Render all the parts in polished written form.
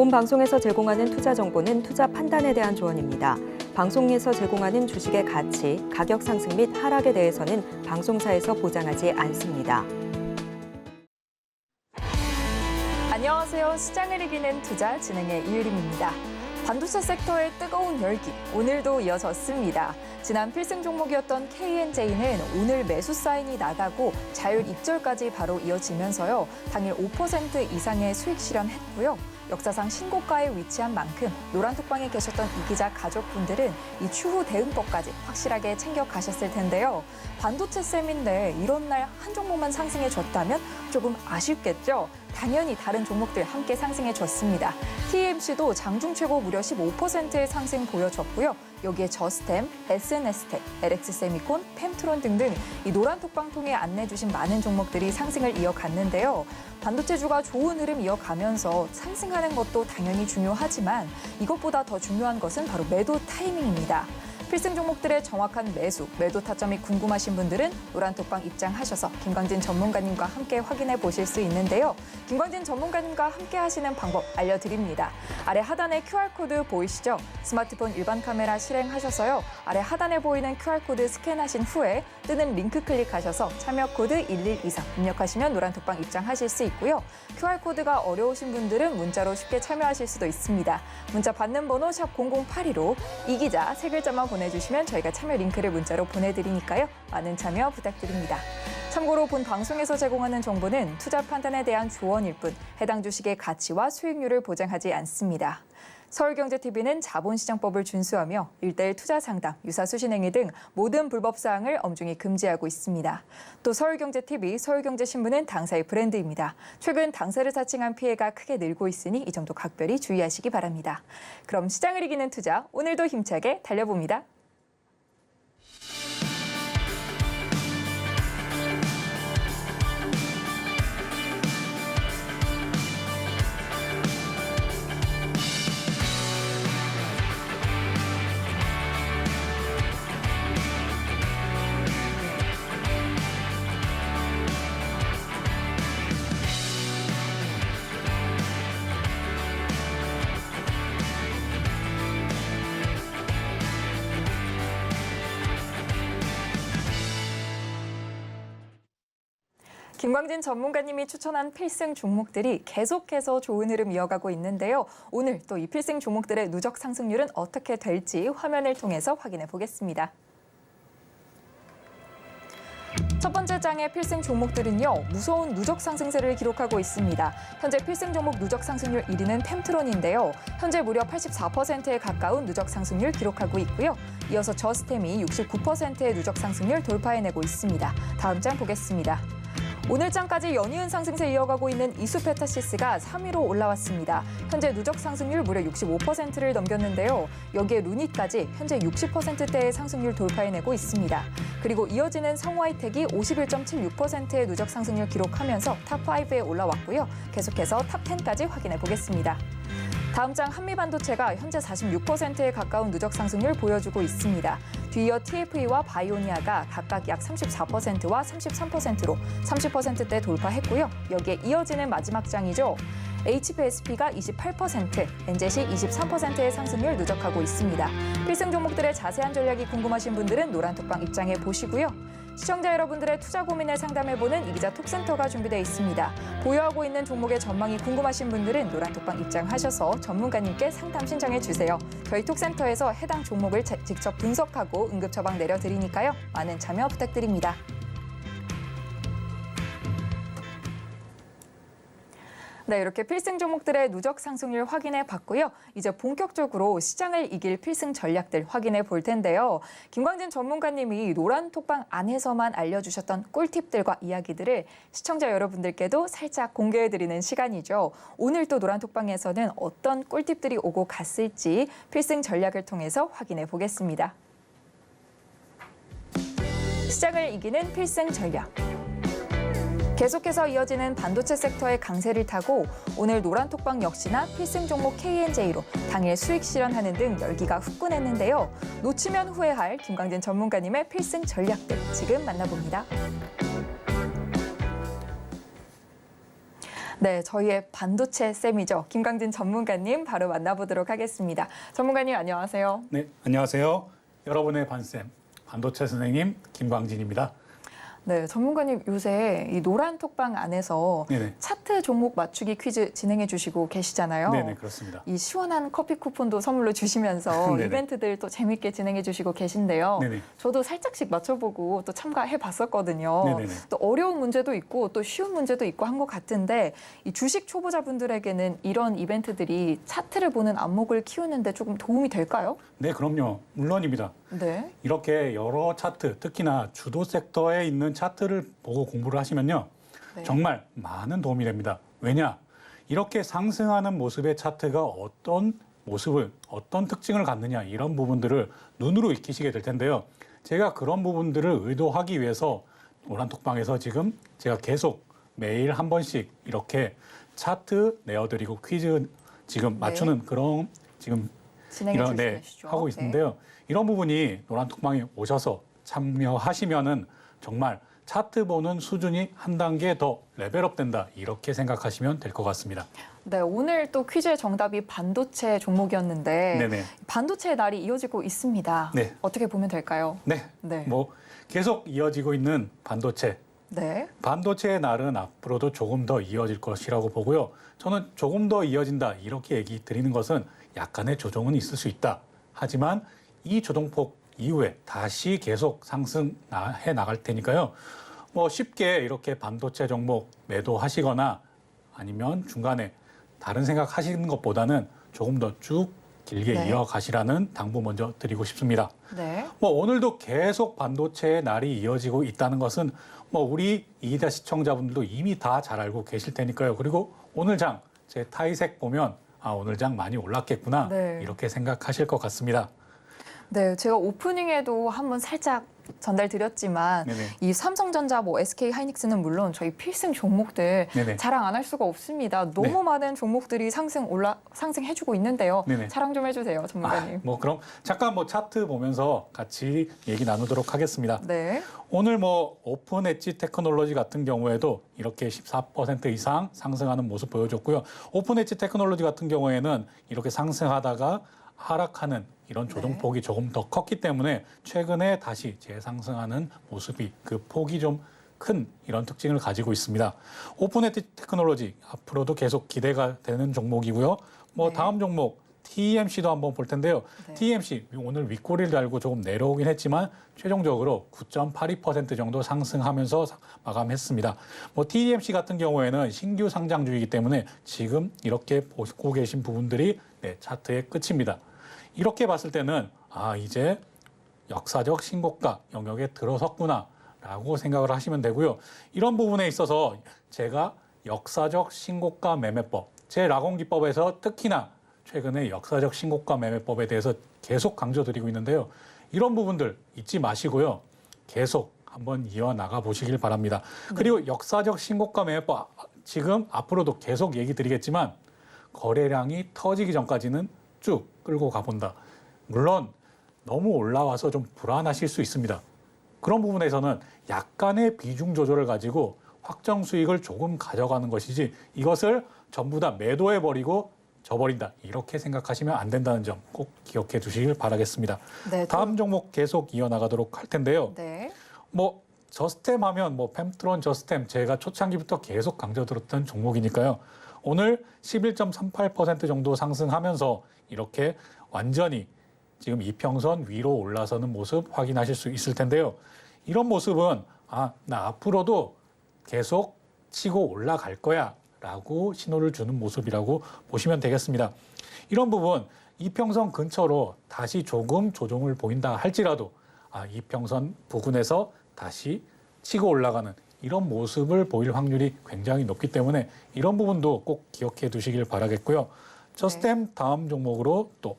본 방송에서 제공하는 투자 정보는 투자 판단에 대한 조언입니다. 방송에서 제공하는 주식의 가치, 가격 상승 및 하락에 대해서는 방송사에서 보장하지 않습니다. 안녕하세요. 시장을 이기는 투자 진행의 이유림입니다. 반도체 섹터의 뜨거운 열기, 오늘도 이어졌습니다. 지난 필승 종목이었던 KNJ는 오늘 매수 사인이 나가고 자율 입절까지 바로 이어지면서요. 당일 5% 이상의 수익 실현했고요. 역사상 신고가에 위치한 만큼 노란톡방에 계셨던 이 기자 가족분들은 이 추후 대응법까지 확실하게 챙겨가셨을 텐데요. 반도체 셈인데 이런 날 한 종목만 상승해줬다면 조금 아쉽겠죠? 당연히 다른 종목들 함께 상승해줬습니다. TMC도 장중 최고 무려 15%의 상승 보여줬고요. 여기에 저스템, SNS텍, LX세미콘, 펜트론 등등 이 노란톡방 통해 안내주신 많은 종목들이 상승을 이어갔는데요. 반도체주가 좋은 흐름 이어가면서 상승하는 것도 당연히 중요하지만 이것보다 더 중요한 것은 바로 매도 타이밍입니다. 필승 종목들의 정확한 매도 타점이 궁금하신 분들은 노란톡방 입장하셔서 김광진 전문가님과 함께 확인해 보실 수 있는데요. 김광진 전문가님과 함께 하시는 방법 알려드립니다. 아래 하단에 QR코드 보이시죠? 스마트폰 일반 카메라 실행하셔서요. 아래 하단에 보이는 QR코드 스캔하신 후에 뜨는 링크 클릭하셔서 참여 코드 1123 입력하시면 노란톡방 입장하실 수 있고요. QR코드가 어려우신 분들은 문자로 쉽게 참여하실 수도 있습니다. 문자 받는 번호 샵 0082로 이 기자 세 글자만 보내주시면 저희가 참여 링크를 문자로 보내드리니까요. 많은 참여 부탁드립니다. 참고로 본 방송에서 제공하는 정보는 투자 판단에 대한 조언일 뿐 해당 주식의 가치와 수익률을 보장하지 않습니다. 서울경제TV는 자본시장법을 준수하며 1:1 투자 상담, 유사 수신행위 등 모든 불법 사항을 엄중히 금지하고 있습니다. 또 서울경제TV, 서울경제신문은 당사의 브랜드입니다. 최근 당사를 사칭한 피해가 크게 늘고 있으니 이 점도 각별히 주의하시기 바랍니다. 그럼 시장을 이기는 투자, 오늘도 힘차게 달려봅니다. 김광진 전문가님이 추천한 필승 종목들이 계속해서 좋은 흐름 이어가고 있는데요. 오늘 또 이 필승 종목들의 누적 상승률은 어떻게 될지 화면을 통해서 확인해 보겠습니다. 첫 번째 장의 필승 종목들은요. 무서운 누적 상승세를 기록하고 있습니다. 현재 필승 종목 누적 상승률 1위는 펜트론인데요. 현재 무려 84%에 가까운 누적 상승률 기록하고 있고요. 이어서 저스템이 69%의 누적 상승률 돌파해내고 있습니다. 다음 장 보겠습니다. 오늘 장까지 연이은 상승세 이어가고 있는 이수페타시스가 3위로 올라왔습니다. 현재 누적 상승률 무려 65%를 넘겼는데요. 여기에 루닛까지 현재 60%대의 상승률 돌파해내고 있습니다. 그리고 이어지는 성우하이텍이 51.76%의 누적 상승률 기록하면서 탑5에 올라왔고요. 계속해서 탑10까지 확인해 보겠습니다. 다음 장 한미반도체가 현재 46%에 가까운 누적 상승률 보여주고 있습니다. 뒤이어 TFE와 바이오니아가 각각 약 34%와 33%로 30%대 돌파했고요. 여기에 이어지는 마지막 장이죠. HPSP가 28%, 엔젯이 23%의 상승률 누적하고 있습니다. 필승 종목들의 자세한 전략이 궁금하신 분들은 노란톡방 입장해 보시고요. 시청자 여러분들의 투자 고민을 상담해보는 이 기자 톡센터가 준비되어 있습니다. 보유하고 있는 종목의 전망이 궁금하신 분들은 노란톡방 입장하셔서 전문가님께 상담 신청해 주세요. 저희 톡센터에서 해당 종목을 직접 분석하고 응급 처방 내려드리니까요. 많은 참여 부탁드립니다. 네, 이렇게 필승 종목들의 누적 상승률 확인해 봤고요. 이제 본격적으로 시장을 이길 필승 전략들 확인해 볼 텐데요. 김광진 전문가님이 노란톡방 안에서만 알려주셨던 꿀팁들과 이야기들을 시청자 여러분들께도 살짝 공개해드리는 시간이죠. 오늘 또 노란톡방에서는 어떤 꿀팁들이 오고 갔을지 필승 전략을 통해서 확인해 보겠습니다. 시장을 이기는 필승 전략. 계속해서 이어지는 반도체 섹터의 강세를 타고 오늘 노란톡방 역시나 필승 종목 KNJ로 당일 수익 실현하는 등 열기가 후끈했는데요. 놓치면 후회할 김광진 전문가님의 필승 전략들 지금 만나봅니다. 네, 저희의 반도체 쌤이죠. 김광진 전문가님 바로 만나보도록 하겠습니다. 전문가님 안녕하세요. 네, 안녕하세요. 여러분의 반쌤, 반도체 선생님 김광진입니다. 네, 전문가님 요새 이 노란 톡방 안에서 네네. 차트 종목 맞추기 퀴즈 진행해 주시고 계시잖아요. 네네, 그렇습니다. 이 시원한 커피 쿠폰도 선물로 주시면서 네네. 이벤트들 또 재밌게 진행해 주시고 계신데요. 네네. 저도 살짝씩 맞춰보고 또 참가해 봤었거든요. 네네네. 또 어려운 문제도 있고 또 쉬운 문제도 있고 한 것 같은데 이 주식 초보자분들에게는 이런 이벤트들이 차트를 보는 안목을 키우는데 조금 도움이 될까요? 네, 그럼요. 물론입니다. 네. 이렇게 여러 차트, 특히나 주도 섹터에 있는 차트를 보고 공부를 하시면요. 네. 정말 많은 도움이 됩니다. 왜냐? 이렇게 상승하는 모습의 차트가 어떤 모습을, 어떤 특징을 갖느냐 이런 부분들을 눈으로 익히시게 될 텐데요. 제가 그런 부분들을 의도하기 위해서 노란톡방에서 지금 제가 계속 매일 한 번씩 이렇게 차트 내어드리고 퀴즈 지금 맞추는 그런 지금 진행해 이런 주시죠. 하고 있는데요. 이런 부분이 노란톡방에 오셔서 참여하시면은 정말 차트 보는 수준이 한 단계 더 레벨업 된다 이렇게 생각하시면 될 것 같습니다. 네, 오늘 또 퀴즈의 정답이 반도체 종목이었는데 네네. 반도체의 날이 이어지고 있습니다. 네. 어떻게 보면 될까요? 네. 네. 뭐 계속 이어지고 있는 반도체. 네. 반도체의 날은 앞으로도 조금 더 이어질 것이라고 보고요. 저는 조금 더 이어진다 이렇게 얘기 드리는 것은 약간의 조정은 있을 수 있다. 하지만 이 조정폭 이후에 다시 계속 상승해 나갈 테니까요. 뭐 쉽게 이렇게 반도체 종목 매도하시거나 아니면 중간에 다른 생각 하시는 것보다는 조금 더 쭉 길게 네. 이어가시라는 당부 먼저 드리고 싶습니다. 네. 뭐 오늘도 계속 반도체의 날이 이어지고 있다는 것은 뭐 우리 이기자 시청자분들도 이미 다 잘 알고 계실 테니까요. 그리고 오늘 장 제 타이색 보면 아 오늘 장 많이 올랐겠구나 네. 이렇게 생각하실 것 같습니다. 네, 제가 오프닝에도 한번 살짝 전달드렸지만 네네. 이 삼성전자, 뭐 SK 하이닉스는 물론 저희 필승 종목들 네네. 자랑 안 할 수가 없습니다. 너무 네. 많은 종목들이 상승해주고 있는데요. 네네. 자랑 좀 해주세요, 전문가님. 뭐 그럼 잠깐 뭐 차트 보면서 같이 얘기 나누도록 하겠습니다. 네, 오늘 뭐 오픈 엣지 테크놀로지 같은 경우에도 이렇게 14% 이상 상승하는 모습 보여줬고요. 오픈 엣지 테크놀로지 같은 경우에는 이렇게 상승하다가 하락하는 이런 조정폭이 조금 더 컸기 때문에 최근에 다시 재상승하는 모습이 그 폭이 좀 큰 이런 특징을 가지고 있습니다. 오픈 엣지 테크놀로지 앞으로도 계속 기대가 되는 종목이고요. 뭐 네. 다음 종목 TMC도 한번 볼 텐데요. 네. TMC 오늘 윗꼬리를 달고 조금 내려오긴 했지만 최종적으로 9.82% 정도 상승하면서 마감했습니다. 뭐 TMC 같은 경우에는 신규 상장주이기 때문에 지금 이렇게 보고 계신 부분들이 차트의 끝입니다. 이렇게 봤을 때는 아 이제 역사적 신고가 영역에 들어섰구나 라고 생각을 하시면 되고요. 이런 부분에 있어서 제가 역사적 신고가 매매법, 제 라곤기법에서 특히나 최근에 역사적 신고가 매매법에 대해서 계속 강조드리고 있는데요. 이런 부분들 잊지 마시고요. 계속 한번 이어나가 보시길 바랍니다. 그리고 역사적 신고가 매매법 지금 앞으로도 계속 얘기 드리겠지만 거래량이 터지기 전까지는 쭉 끌고 가본다. 물론 너무 올라와서 좀 불안하실 수 있습니다. 그런 부분에서는 약간의 비중 조절을 가지고 확정 수익을 조금 가져가는 것이지 이것을 전부 다 매도해버리고 져버린다. 이렇게 생각하시면 안 된다는 점 꼭 기억해 두시길 바라겠습니다. 네, 다음 종목 계속 이어나가도록 할 텐데요. 네, 뭐 저스템 하면 뭐 펜트론 저스템 제가 초창기부터 계속 강조드렸던 종목이니까요. 오늘 11.38% 정도 상승하면서 이렇게 완전히 지금 이평선 위로 올라서는 모습 확인하실 수 있을 텐데요. 이런 모습은 나 앞으로도 계속 치고 올라갈 거야 라고 신호를 주는 모습이라고 보시면 되겠습니다. 이런 부분 이평선 근처로 다시 조금 조정을 보인다 할지라도 이평선 부근에서 다시 치고 올라가는 이런 모습을 보일 확률이 굉장히 높기 때문에 이런 부분도 꼭 기억해 두시길 바라겠고요. 저스템 다음 종목으로 또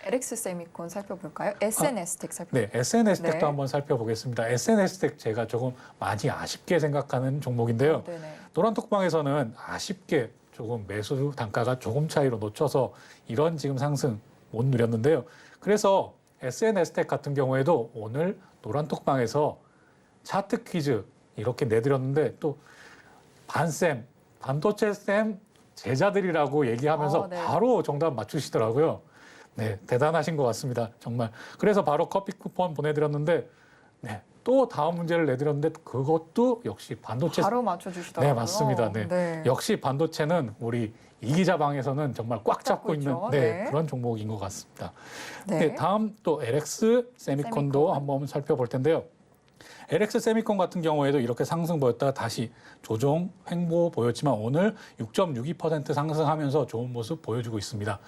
LX 세미콘 살펴볼까요? SNS텍 살펴볼까요? 네, SNS텍도 네. 한번 살펴보겠습니다. SNS텍 제가 조금 많이 아쉽게 생각하는 종목인데요. 네네. 노란톡방에서는 아쉽게 조금 매수 단가가 조금 차이로 놓쳐서 이런 지금 상승 못 누렸는데요. 그래서 SNS텍 같은 경우에도 오늘 노란톡방에서 차트 퀴즈 이렇게 내드렸는데 또 반쌤 반도체 쌤 제자들이라고 얘기하면서 네. 바로 정답 맞추시더라고요. 네, 대단하신 것 같습니다. 정말. 그래서 바로 커피 쿠폰 보내드렸는데, 네, 또 다음 문제를 내드렸는데 그것도 역시 반도체. 바로 맞춰주시더라고요. 네, 맞습니다. 네. 역시 반도체는 우리 이 기자 방에서는 정말 꽉 잡고 있는 있죠. 네, 네. 그런 종목인 것 같습니다. 네. 네, 다음 또 LX 세미콘도 세미콘. 한번 살펴볼 텐데요. LX 세미콘 같은 경우에도 이렇게 상승 보였다가 다시 조정 횡보 보였지만 오늘 6.62% 상승하면서 좋은 모습 보여주고 있습니다.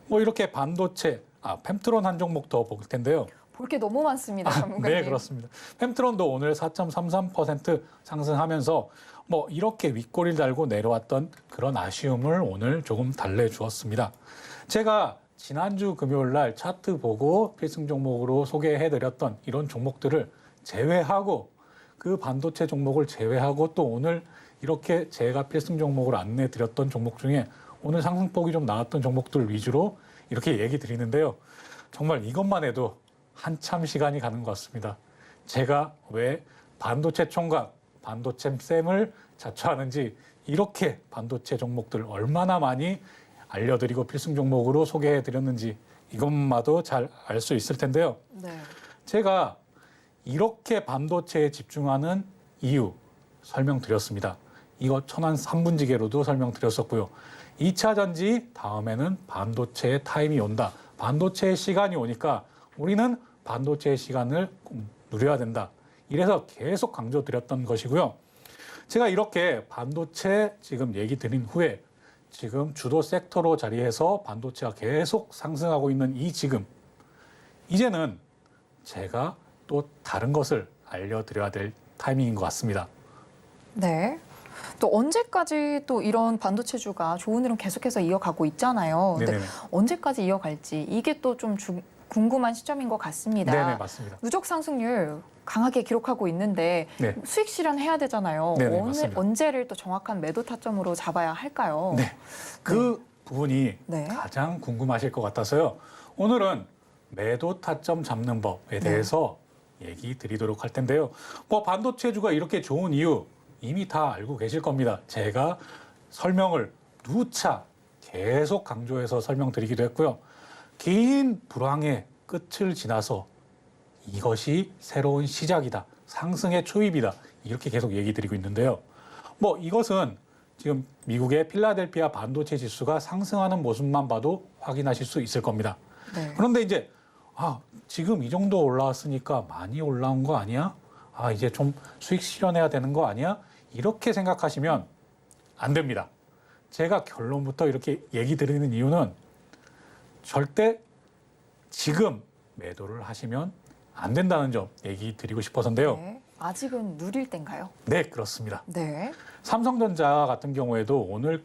뭐 이렇게 반도체, 펨트론 한 종목 더 볼 텐데요. 볼 게 너무 많습니다. 전문가님. 네, 그렇습니다. 펨트론도 오늘 4.33% 상승하면서 뭐 이렇게 윗꼬리를 달고 내려왔던 그런 아쉬움을 오늘 조금 달래주었습니다. 제가 지난주 금요일 날 차트 보고 필승 종목으로 소개해드렸던 이런 종목들을 제외하고 그 반도체 종목을 제외하고 또 오늘 이렇게 제가 필승 종목을 안내드렸던 종목 중에 오늘 상승폭이 좀 나왔던 종목들 위주로 이렇게 얘기 드리는데요. 정말 이것만 해도 한참 시간이 가는 것 같습니다. 제가 왜 반도체 총각, 반도체 쌤을 자처하는지 이렇게 반도체 종목들 얼마나 많이 알려드리고 필승 종목으로 소개해드렸는지 이것마도 잘 알 수 있을 텐데요. 네. 제가 이렇게 반도체에 집중하는 이유 설명드렸습니다. 이거 천안 3분지계로도 설명드렸었고요. 2차 전지 다음에는 반도체의 타임이 온다. 반도체의 시간이 오니까 우리는 반도체의 시간을 누려야 된다. 이래서 계속 강조드렸던 것이고요. 제가 이렇게 반도체 지금 얘기 드린 후에 지금 주도 섹터로 자리해서 반도체가 계속 상승하고 있는 이 지금 이제는 제가 또 다른 것을 알려드려야 될 타이밍인 것 같습니다. 네. 또 언제까지 또 이런 반도체주가 좋은 흐름 계속해서 이어가고 있잖아요. 근데 네네. 언제까지 이어갈지 이게 또 좀 궁금한 시점인 것 같습니다. 네네, 맞습니다. 누적 상승률 강하게 기록하고 있는데 네. 수익 실현해야 되잖아요. 네네, 맞습니다. 언제를 또 정확한 매도 타점으로 잡아야 할까요? 네. 그 부분이 네. 가장 궁금하실 것 같아서요. 오늘은 매도 타점 잡는 법에 대해서 얘기 드리도록 할 텐데요. 뭐 반도체주가 이렇게 좋은 이유 이미 다 알고 계실 겁니다. 제가 설명을 누차 계속 강조해서 설명드리기도 했고요. 긴 불황의 끝을 지나서 이것이 새로운 시작이다. 상승의 초입이다. 이렇게 계속 얘기 드리고 있는데요. 뭐 이것은 지금 미국의 필라델피아 반도체 지수가 상승하는 모습만 봐도 확인하실 수 있을 겁니다. 네. 그런데 이제 지금 이 정도 올라왔으니까 많이 올라온 거 아니야? 이제 좀 수익 실현해야 되는 거 아니야? 이렇게 생각하시면 안 됩니다. 제가 결론부터 이렇게 얘기 드리는 이유는 절대 지금 매도를 하시면 안 된다는 점 얘기 드리고 싶어서인데요. 네. 아직은 누릴 땐가요? 네, 그렇습니다. 네. 삼성전자 같은 경우에도 오늘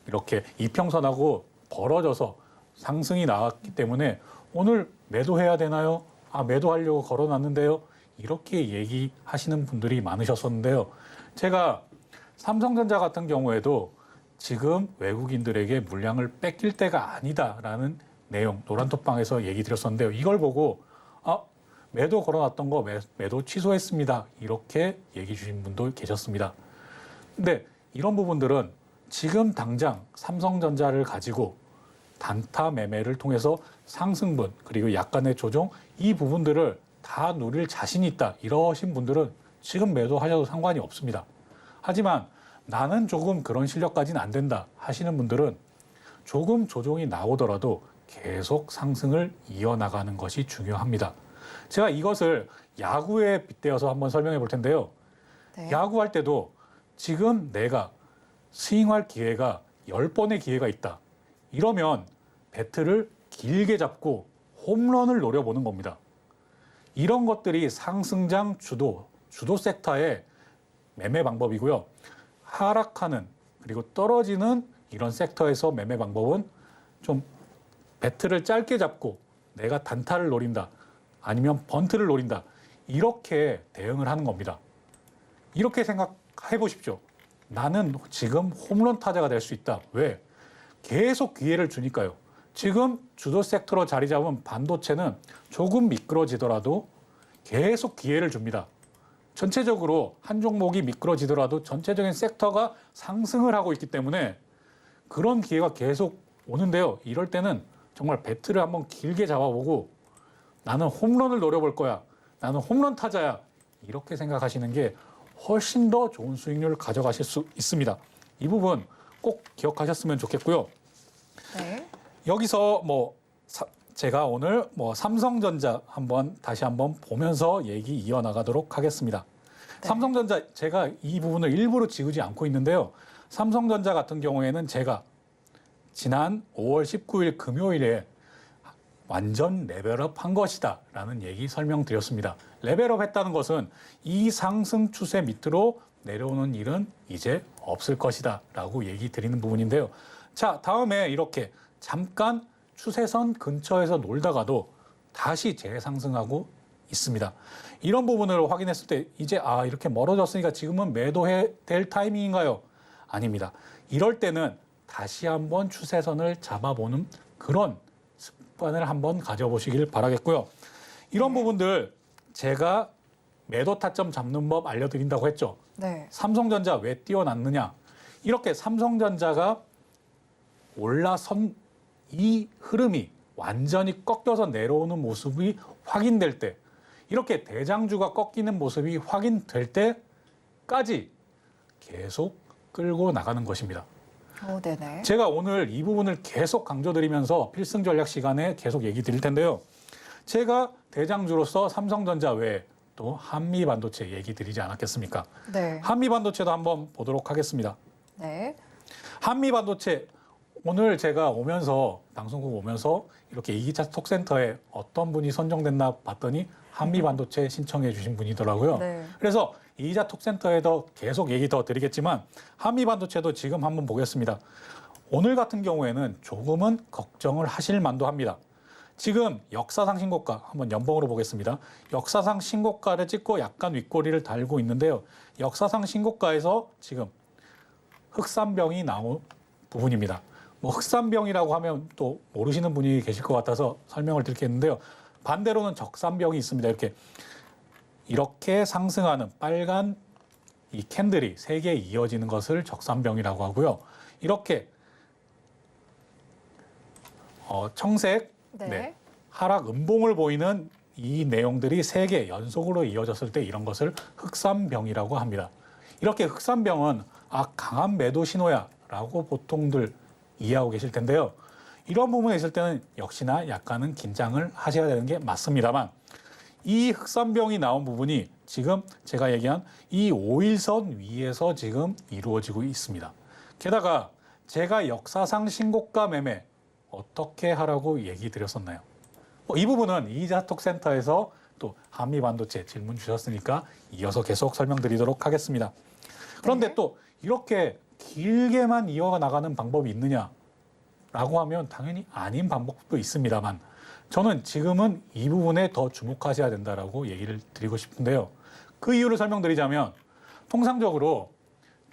이렇게 이평선하고 벌어져서 상승이 나왔기 때문에 오늘 매도해야 되나요? 매도하려고 걸어놨는데요. 이렇게 얘기하시는 분들이 많으셨었는데요. 제가 삼성전자 같은 경우에도 지금 외국인들에게 물량을 뺏길 때가 아니다라는 내용 노란톡방에서 얘기 드렸었는데요. 이걸 보고 매도 걸어놨던 거 매도 취소했습니다. 이렇게 얘기 주신 분도 계셨습니다. 근데 이런 부분들은 지금 당장 삼성전자를 가지고 단타 매매를 통해서 상승분 그리고 약간의 조정 이 부분들을 다 누릴 자신이 있다. 이러신 분들은 지금 매도하셔도 상관이 없습니다. 하지만 나는 조금 그런 실력까지는 안 된다 하시는 분들은 조금 조정이 나오더라도 계속 상승을 이어나가는 것이 중요합니다. 제가 이것을 야구에 빗대어서 한번 설명해 볼 텐데요. 네. 야구할 때도 지금 내가 스윙할 기회가 10번의 기회가 있다. 이러면 배트를 길게 잡고 홈런을 노려보는 겁니다. 이런 것들이 상승장 주도 섹터의 매매 방법이고요. 하락하는 그리고 떨어지는 이런 섹터에서 매매 방법은 좀 배트를 짧게 잡고 내가 단타를 노린다. 아니면 번트를 노린다. 이렇게 대응을 하는 겁니다. 이렇게 생각해 보십시오. 나는 지금 홈런 타자가 될 수 있다. 왜? 계속 기회를 주니까요. 지금 주도 섹터로 자리 잡은 반도체는 조금 미끄러지더라도 계속 기회를 줍니다. 전체적으로 한 종목이 미끄러지더라도 전체적인 섹터가 상승을 하고 있기 때문에 그런 기회가 계속 오는데요. 이럴 때는 정말 배트를 한번 길게 잡아보고 나는 홈런을 노려볼 거야. 나는 홈런 타자야. 이렇게 생각하시는 게 훨씬 더 좋은 수익률을 가져가실 수 있습니다. 이 부분 꼭 기억하셨으면 좋겠고요. 네. 여기서 제가 오늘 삼성전자 다시 한번 보면서 얘기 이어나가도록 하겠습니다. 네. 삼성전자 제가 이 부분을 일부러 지우지 않고 있는데요. 삼성전자 같은 경우에는 제가 지난 5월 19일 금요일에 완전 레벨업 한 것이다 라는 얘기 설명드렸습니다. 레벨업 했다는 것은 이 상승 추세 밑으로 내려오는 일은 이제 없을 것이다 라고 얘기 드리는 부분인데요. 자, 다음에 이렇게 잠깐 추세선 근처에서 놀다가도 다시 재상승하고 있습니다. 이런 부분을 확인했을 때 이제 이렇게 멀어졌으니까 지금은 매도해야 될 타이밍인가요? 아닙니다. 이럴 때는 다시 한번 추세선을 잡아보는 그런 습관을 한번 가져보시길 바라겠고요. 이런 부분들 제가 매도 타점 잡는 법 알려드린다고 했죠. 네. 삼성전자 왜 뛰어났느냐. 이렇게 삼성전자가 올라선 이 흐름이 완전히 꺾여서 내려오는 모습이 확인될 때, 이렇게 대장주가 꺾이는 모습이 확인될 때까지 계속 끌고 나가는 것입니다. 네네. 제가 오늘 이 부분을 계속 강조드리면서 필승 전략 시간에 계속 얘기 드릴 텐데요. 제가 대장주로서 삼성전자 외에 또 한미반도체 얘기 드리지 않았겠습니까? 네. 한미반도체도 한번 보도록 하겠습니다. 네. 한미반도체 오늘 제가 오면서 방송국 오면서 이렇게 이기차 톡센터에 어떤 분이 선정됐나 봤더니 한미반도체 신청해 주신 분이더라고요. 네. 그래서 이기차 톡센터에도 계속 얘기 더 드리겠지만 한미반도체도 지금 한번 보겠습니다. 오늘 같은 경우에는 조금은 걱정을 하실 만도 합니다. 지금 역사상 신고가 한번 연봉으로 보겠습니다. 역사상 신고가를 찍고 약간 윗꼬리를 달고 있는데요. 역사상 신고가에서 지금 흑산병이 나온 부분입니다. 흑산병이라고 하면 또 모르시는 분이 계실 것 같아서 설명을 드리겠는데요. 반대로는 적산병이 있습니다. 이렇게 상승하는 빨간 이 캔들이 3개 이어지는 것을 적산병이라고 하고요. 이렇게 청색 네. 하락 음봉을 보이는 이 내용들이 3개 연속으로 이어졌을 때 이런 것을 흑산병이라고 합니다. 이렇게 흑산병은 강한 매도 신호야라고 보통들 이해하고 계실 텐데요. 이런 부분에 있을 때는 역시나 약간은 긴장을 하셔야 되는 게 맞습니다만 이 흑산병이 나온 부분이 지금 제가 얘기한 이 5일선 위에서 지금 이루어지고 있습니다. 게다가 제가 역사상 신고가 매매 어떻게 하라고 얘기 드렸었나요? 이 부분은 이자톡센터에서 또 한미반도체 질문 주셨으니까 이어서 계속 설명드리도록 하겠습니다. 그런데 네. 또 이렇게 길게만 이어나가는 방법이 있느냐라고 하면 당연히 아닌 방법도 있습니다만 저는 지금은 이 부분에 더 주목하셔야 된다라고 얘기를 드리고 싶은데요. 그 이유를 설명드리자면 통상적으로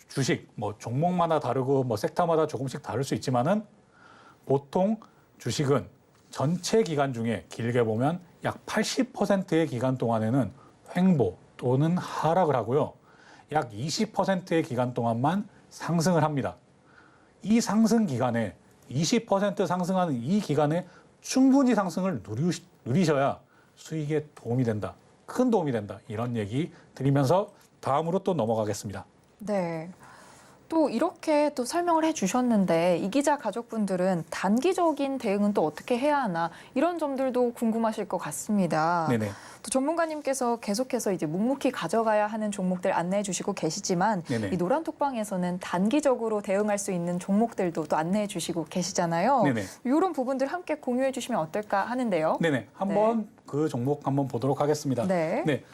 주식 종목마다 다르고 섹터마다 조금씩 다를 수 있지만은 보통 주식은 전체 기간 중에 길게 보면 약 80%의 기간 동안에는 횡보 또는 하락을 하고요. 약 20%의 기간 동안만 상승을 합니다. 이 상승 기간에 20% 상승하는 이 기간에 충분히 상승을 누리셔야 수익에 도움이 된다. 큰 도움이 된다. 이런 얘기 드리면서 다음으로 또 넘어가겠습니다. 네. 또 이렇게 또 설명을 해주셨는데 이 기자 가족분들은 단기적인 대응은 또 어떻게 해야 하나 이런 점들도 궁금하실 것 같습니다. 네네. 또 전문가님께서 계속해서 이제 묵묵히 가져가야 하는 종목들 안내해 주시고 계시지만 네네. 이 노란톡방에서는 단기적으로 대응할 수 있는 종목들도 또 안내해 주시고 계시잖아요. 네네. 이런 부분들 함께 공유해 주시면 어떨까 하는데요. 네네. 한번 그 종목 한번 보도록 하겠습니다. 네. 네.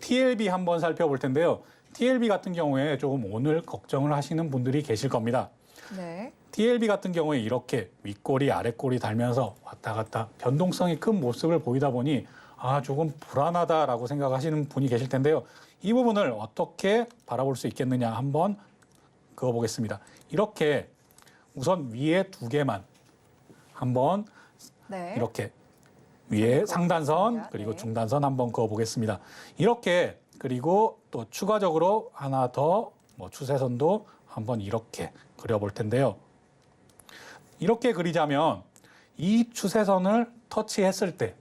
TLB 한번 살펴볼 텐데요. TLB 같은 경우에 조금 오늘 걱정을 하시는 분들이 계실 겁니다. 네. TLB 같은 경우에 이렇게 윗꼬리 아랫꼬리 달면서 왔다 갔다 변동성이 큰 모습을 보이다 보니 조금 불안하다라고 생각하시는 분이 계실 텐데요. 이 부분을 어떻게 바라볼 수 있겠느냐 한번 그어보겠습니다. 이렇게 우선 위에 2개만 한번 네. 이렇게 위에 상단선 그리고 네. 중단선 한번 그어보겠습니다. 이렇게 그리고 또 추가적으로 하나 더 추세선도 한번 이렇게 그려볼 텐데요. 이렇게 그리자면 이 추세선을 터치했을 때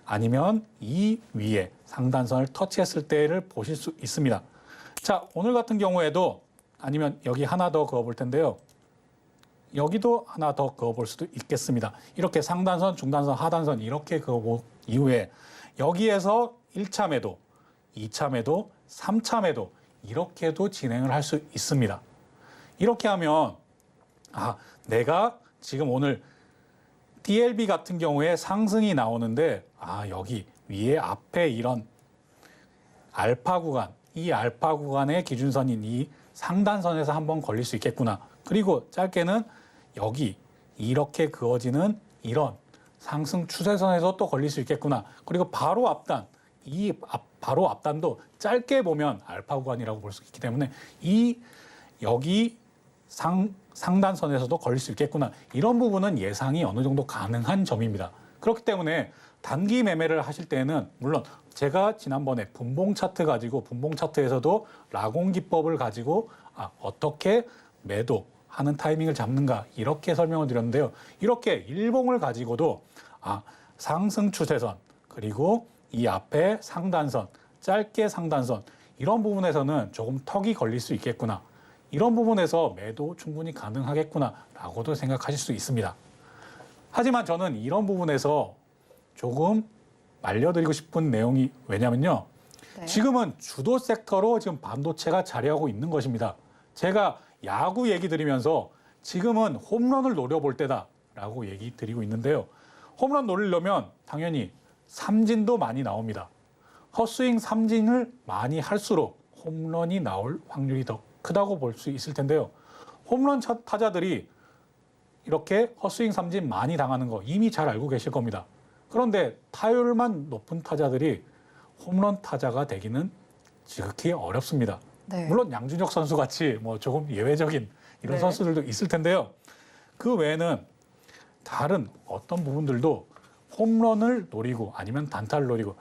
아니면 이 위에 상단선을 터치했을 때를 보실 수 있습니다. 자, 오늘 같은 경우에도 아니면 여기 하나 더 그어볼 텐데요. 여기도 하나 더 그어볼 수도 있겠습니다. 이렇게 상단선, 중단선, 하단선 이렇게 그어본 이후에 여기에서 1차 매도, 2차 매도, 3차 매도 이렇게도 진행을 할 수 있습니다. 이렇게 하면 내가 지금 오늘 TLB 같은 경우에 상승이 나오는데 여기 위에 앞에 이런 알파 구간, 이 알파 구간의 기준선인 이 상단선에서 한번 걸릴 수 있겠구나. 그리고 짧게는 여기 이렇게 그어지는 이런 상승 추세선에서 또 걸릴 수 있겠구나. 그리고 바로 앞단, 바로 앞단도 짧게 보면 알파 구간이라고 볼 수 있기 때문에 여기 상단선에서도 걸릴 수 있겠구나. 이런 부분은 예상이 어느 정도 가능한 점입니다. 그렇기 때문에 단기 매매를 하실 때는 물론 제가 지난번에 분봉 차트에서도 라공 기법을 가지고 어떻게 매도하는 타이밍을 잡는가 이렇게 설명을 드렸는데요. 이렇게 일봉을 가지고도 상승 추세선 그리고 이 앞에 상단선, 짧게 상단선 이런 부분에서는 조금 턱이 걸릴 수 있겠구나. 이런 부분에서 매도 충분히 가능하겠구나라고도 생각하실 수 있습니다. 하지만 저는 이런 부분에서 조금 알려드리고 싶은 내용이 왜냐면요. 네. 지금은 주도 섹터로 지금 반도체가 자리하고 있는 것입니다. 제가 야구 얘기 드리면서 지금은 홈런을 노려볼 때다라고 얘기 드리고 있는데요. 홈런 노리려면 당연히 삼진도 많이 나옵니다. 헛스윙 삼진을 많이 할수록 홈런이 나올 확률이 더 크다고 볼 수 있을 텐데요. 홈런 타자들이 이렇게 헛스윙 삼진 많이 당하는 거 이미 잘 알고 계실 겁니다. 그런데 타율만 높은 타자들이 홈런 타자가 되기는 지극히 어렵습니다. 네. 물론 양준혁 선수 같이 조금 예외적인 이런 선수들도 있을 텐데요. 그 외에는 다른 어떤 부분들도 홈런을 노리고 아니면 단타를 노리고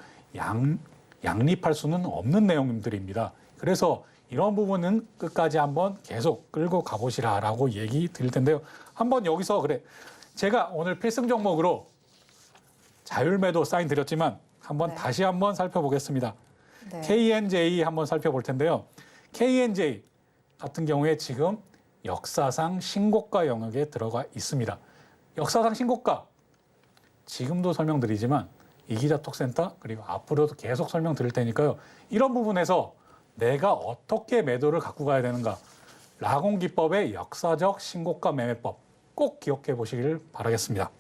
양립할 수는 없는 내용들입니다. 그래서 이런 부분은 끝까지 한번 계속 끌고 가보시라라고 얘기 드릴 텐데요. 한번 여기서 제가 오늘 필승 종목으로 자율매도 사인 드렸지만 한번 다시 한번 살펴보겠습니다. 네. KNJ 한번 살펴볼 텐데요. KNJ 같은 경우에 지금 역사상 신고가 영역에 들어가 있습니다. 역사상 신고가 지금도 설명드리지만 이기자 톡센터 그리고 앞으로도 계속 설명드릴 테니까요. 이런 부분에서 내가 어떻게 매도를 갖고 가야 되는가. 라공 기법의 역사적 신고가 매매법 꼭 기억해 보시길 바라겠습니다.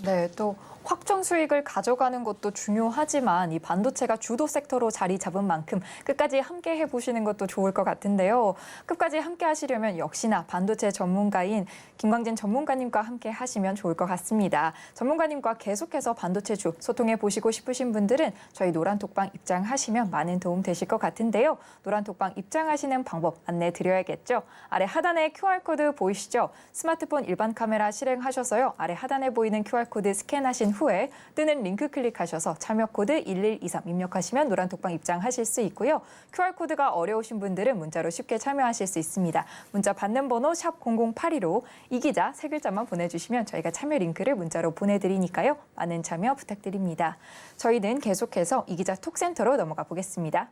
네, 또 확정 수익을 가져가는 것도 중요하지만 이 반도체가 주도 섹터로 자리 잡은 만큼 끝까지 함께 해보시는 것도 좋을 것 같은데요. 끝까지 함께 하시려면 역시나 반도체 전문가인 김광진 전문가님과 함께 하시면 좋을 것 같습니다. 전문가님과 계속해서 반도체주 소통해 보시고 싶으신 분들은 저희 노란톡방 입장하시면 많은 도움 되실 것 같은데요. 노란톡방 입장하시는 방법 안내 드려야겠죠. 아래 하단에 QR코드 보이시죠? 스마트폰 일반 카메라 실행하셔서요. 아래 하단에 보이는 QR코드 스캔하신 후에 뜨는 링크 클릭하셔서 참여 코드 1123 입력하시면 노란톡방 입장하실 수 있고요. QR코드가 어려우신 분들은 문자로 쉽게 참여하실 수 있습니다. 문자 받는 번호 샵 0082로 이기자 세 글자만 보내주시면 저희가 참여 링크를 문자로 보내드리니까요. 많은 참여 부탁드립니다. 저희는 계속해서 이기자 톡센터로 넘어가 보겠습니다.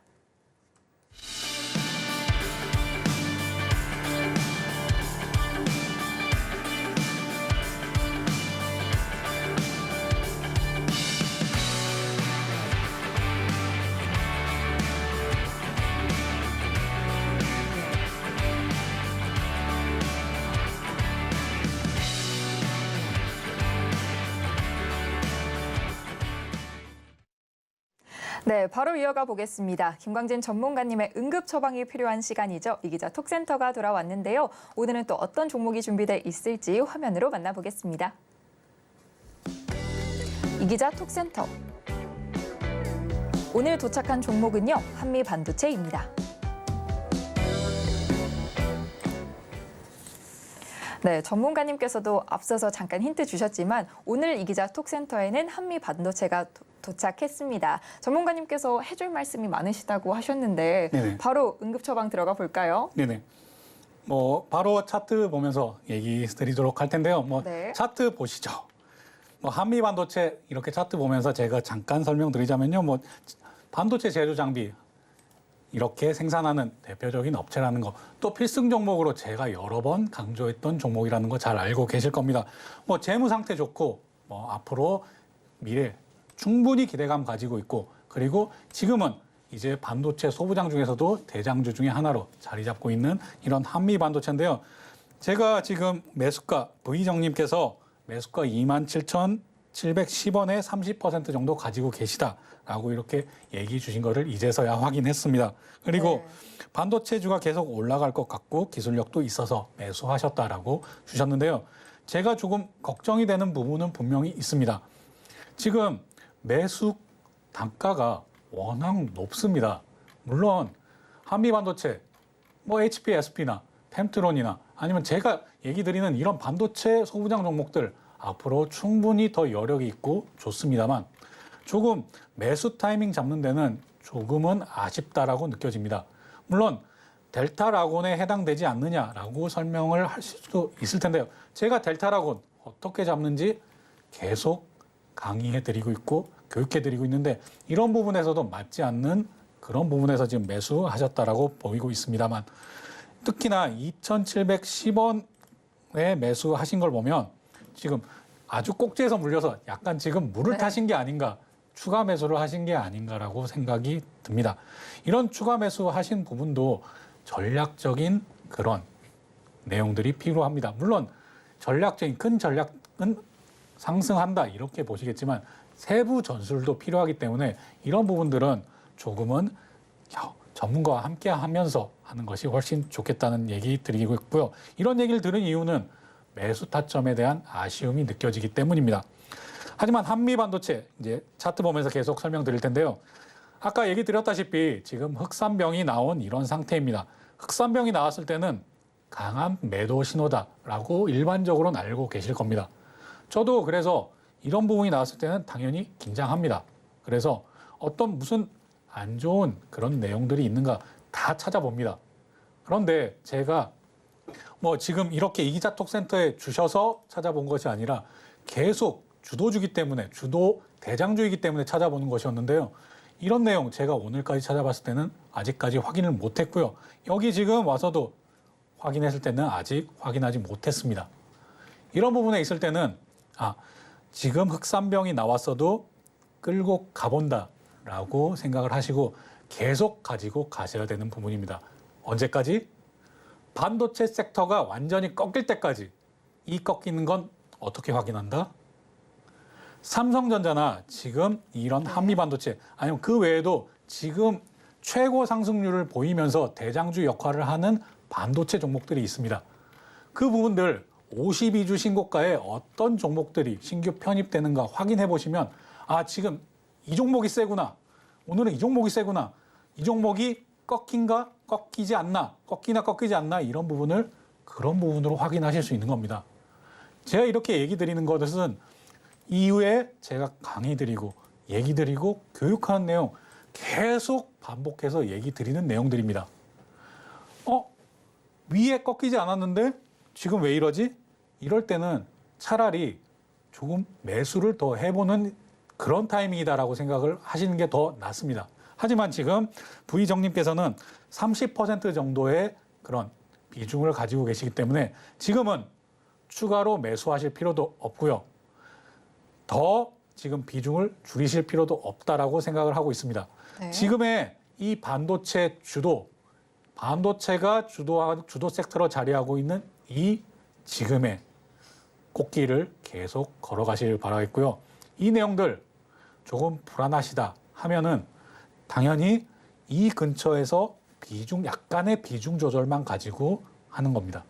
네, 바로 이어가 보겠습니다. 김광진 전문가님의 응급 처방이 필요한 시간이죠. 이기자 톡센터가 돌아왔는데요. 오늘은 또 어떤 종목이 준비돼 있을지 화면으로 만나보겠습니다. 이기자 톡센터. 오늘 도착한 종목은요, 한미반도체입니다. 네, 전문가님께서도 앞서서 잠깐 힌트 주셨지만 오늘 이기자 톡센터에는 한미반도체가 도착했습니다. 전문가님께서 해줄 말씀이 많으시다고 하셨는데 네네. 바로 응급 처방 들어가 볼까요? 네네. 바로 차트 보면서 얘기 드리도록 할 텐데요. 네. 차트 보시죠. 한미 반도체 이렇게 차트 보면서 제가 잠깐 설명드리자면요. 반도체 제조 장비 이렇게 생산하는 대표적인 업체라는 거, 또 필승 종목으로 제가 여러 번 강조했던 종목이라는 거 잘 알고 계실 겁니다. 재무 상태 좋고 앞으로 미래 충분히 기대감 가지고 있고, 그리고 지금은 이제 반도체 소부장 중에서도 대장주 중에 하나로 자리 잡고 있는 이런 한미 반도체인데요. 제가 지금 매수가 V정님께서 매수가 27,710원에 30% 정도 가지고 계시다라고 이렇게 얘기해 주신 거를 이제서야 확인했습니다. 그리고 반도체주가 계속 올라갈 것 같고 기술력도 있어서 매수하셨다라고 주셨는데요. 제가 조금 걱정이 되는 부분은 분명히 있습니다. 지금 매수 단가가 워낙 높습니다. 물론 한미 반도체, HP, SP나 템트론이나 아니면 제가 얘기 드리는 이런 반도체 소부장 종목들 앞으로 충분히 더 여력이 있고 좋습니다만 조금 매수 타이밍 잡는 데는 조금은 아쉽다라고 느껴집니다. 물론 델타라곤에 해당되지 않느냐라고 설명을 하실 수도 있을 텐데요. 제가 델타라곤 어떻게 잡는지 계속 강의해드리고 있고 교육해드리고 있는데 이런 부분에서도 맞지 않는 그런 부분에서 지금 매수하셨다라고 보이고 있습니다만, 특히나 2,710원에 매수하신 걸 보면 지금 아주 꼭지에서 물려서 약간 지금 물을 타신 게 아닌가, 추가 매수를 하신 게 아닌가라고 생각이 듭니다. 이런 추가 매수하신 부분도 전략적인 그런 내용들이 필요합니다. 물론 전략적인 큰 전략은 상승한다 이렇게 보시겠지만 세부 전술도 필요하기 때문에 이런 부분들은 조금은 전문가와 함께 하면서 하는 것이 훨씬 좋겠다는 얘기 드리고 있고요. 이런 얘기를 들은 이유는 매수 타점에 대한 아쉬움이 느껴지기 때문입니다. 하지만 한미 반도체 이제 차트 보면서 계속 설명드릴 텐데요. 아까 얘기 드렸다시피 지금 흑산병이 나온 이런 상태입니다. 흑산병이 나왔을 때는 강한 매도 신호다라고 일반적으로는 알고 계실 겁니다. 저도 그래서 이런 부분이 나왔을 때는 당연히 긴장합니다. 그래서 무슨 안 좋은 그런 내용들이 있는가 다 찾아봅니다. 그런데 제가 지금 이렇게 이기자 톡센터에 주셔서 찾아본 것이 아니라 계속 주도주기 때문에, 주도 대장주이기 때문에 찾아보는 것이었는데요. 이런 내용 제가 오늘까지 찾아봤을 때는 아직까지 확인을 못했고요. 여기 지금 와서도 확인했을 때는 아직 확인하지 못했습니다. 이런 부분에 있을 때는 지금 흑산병이 나왔어도 끌고 가본다라고 생각을 하시고 계속 가지고 가셔야 되는 부분입니다. 언제까지? 반도체 섹터가 완전히 꺾일 때까지. 이 꺾이는 건 어떻게 확인한다? 삼성전자나 지금 이런 한미 반도체 아니면 그 외에도 지금 최고 상승률을 보이면서 대장주 역할을 하는 반도체 종목들이 있습니다. 그 부분들 52주 신고가에 어떤 종목들이 신규 편입되는가 확인해 보시면 지금 이 종목이 세구나. 오늘은 이 종목이 세구나. 이 종목이 꺾인가? 꺾이지 않나? 꺾이나 꺾이지 않나? 이런 부분을 그런 부분으로 확인하실 수 있는 겁니다. 제가 이렇게 얘기 드리는 것은 이후에 제가 강의 드리고 얘기 드리고 교육하는 내용 계속 반복해서 얘기 드리는 내용들입니다. 위에 꺾이지 않았는데 지금 왜 이러지? 이럴 때는 차라리 조금 매수를 더 해보는 그런 타이밍이다라고 생각을 하시는 게 더 낫습니다. 하지만 지금 V정님께서는 30% 정도의 그런 비중을 가지고 계시기 때문에 지금은 추가로 매수하실 필요도 없고요. 더 지금 비중을 줄이실 필요도 없다라고 생각을 하고 있습니다. 네. 지금의 이 반도체 반도체가 주도 섹터로 자리하고 있는 이 지금의 꽃길을 계속 걸어가시길 바라겠고요. 이 내용들 조금 불안하시다 하면은 당연히 이 근처에서 약간의 비중 조절만 가지고 하는 겁니다.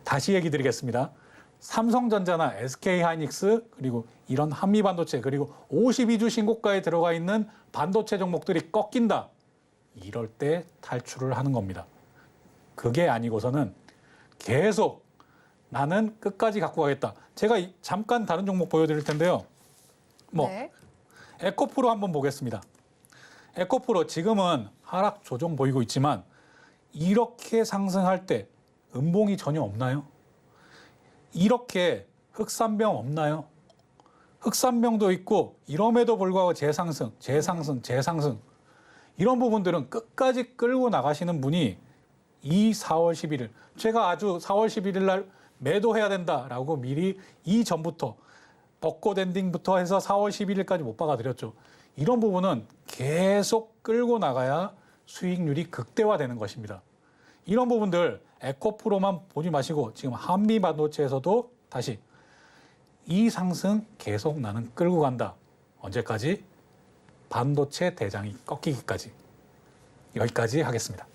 다시 얘기 드리겠습니다. 삼성전자나 SK하이닉스 그리고 이런 한미반도체 그리고 52주 신고가에 들어가 있는 반도체 종목들이 꺾인다. 이럴 때 탈출을 하는 겁니다. 그게 아니고서는 계속 나는 끝까지 갖고 가겠다. 제가 잠깐 다른 종목 보여드릴 텐데요. 네. 에코프로 한번 보겠습니다. 에코프로 지금은 하락 조정 보이고 있지만 이렇게 상승할 때 음봉이 전혀 없나요? 이렇게 흑산병 없나요? 흑산병도 있고 이럼에도 불구하고 재상승 이런 부분들은 끝까지 끌고 나가시는 분이 이 4월 11일 제가 아주 4월 11일 날 매도해야 된다라고 미리 이전부터 벚꽃 엔딩부터 해서 4월 11일까지 못 박아드렸죠. 이런 부분은 계속 끌고 나가야 수익률이 극대화되는 것입니다. 이런 부분들 에코프로만 보지 마시고 지금 한미 반도체에서도 다시 이 상승 계속 나는 끌고 간다. 언제까지? 반도체 대장이 꺾이기까지. 여기까지 하겠습니다.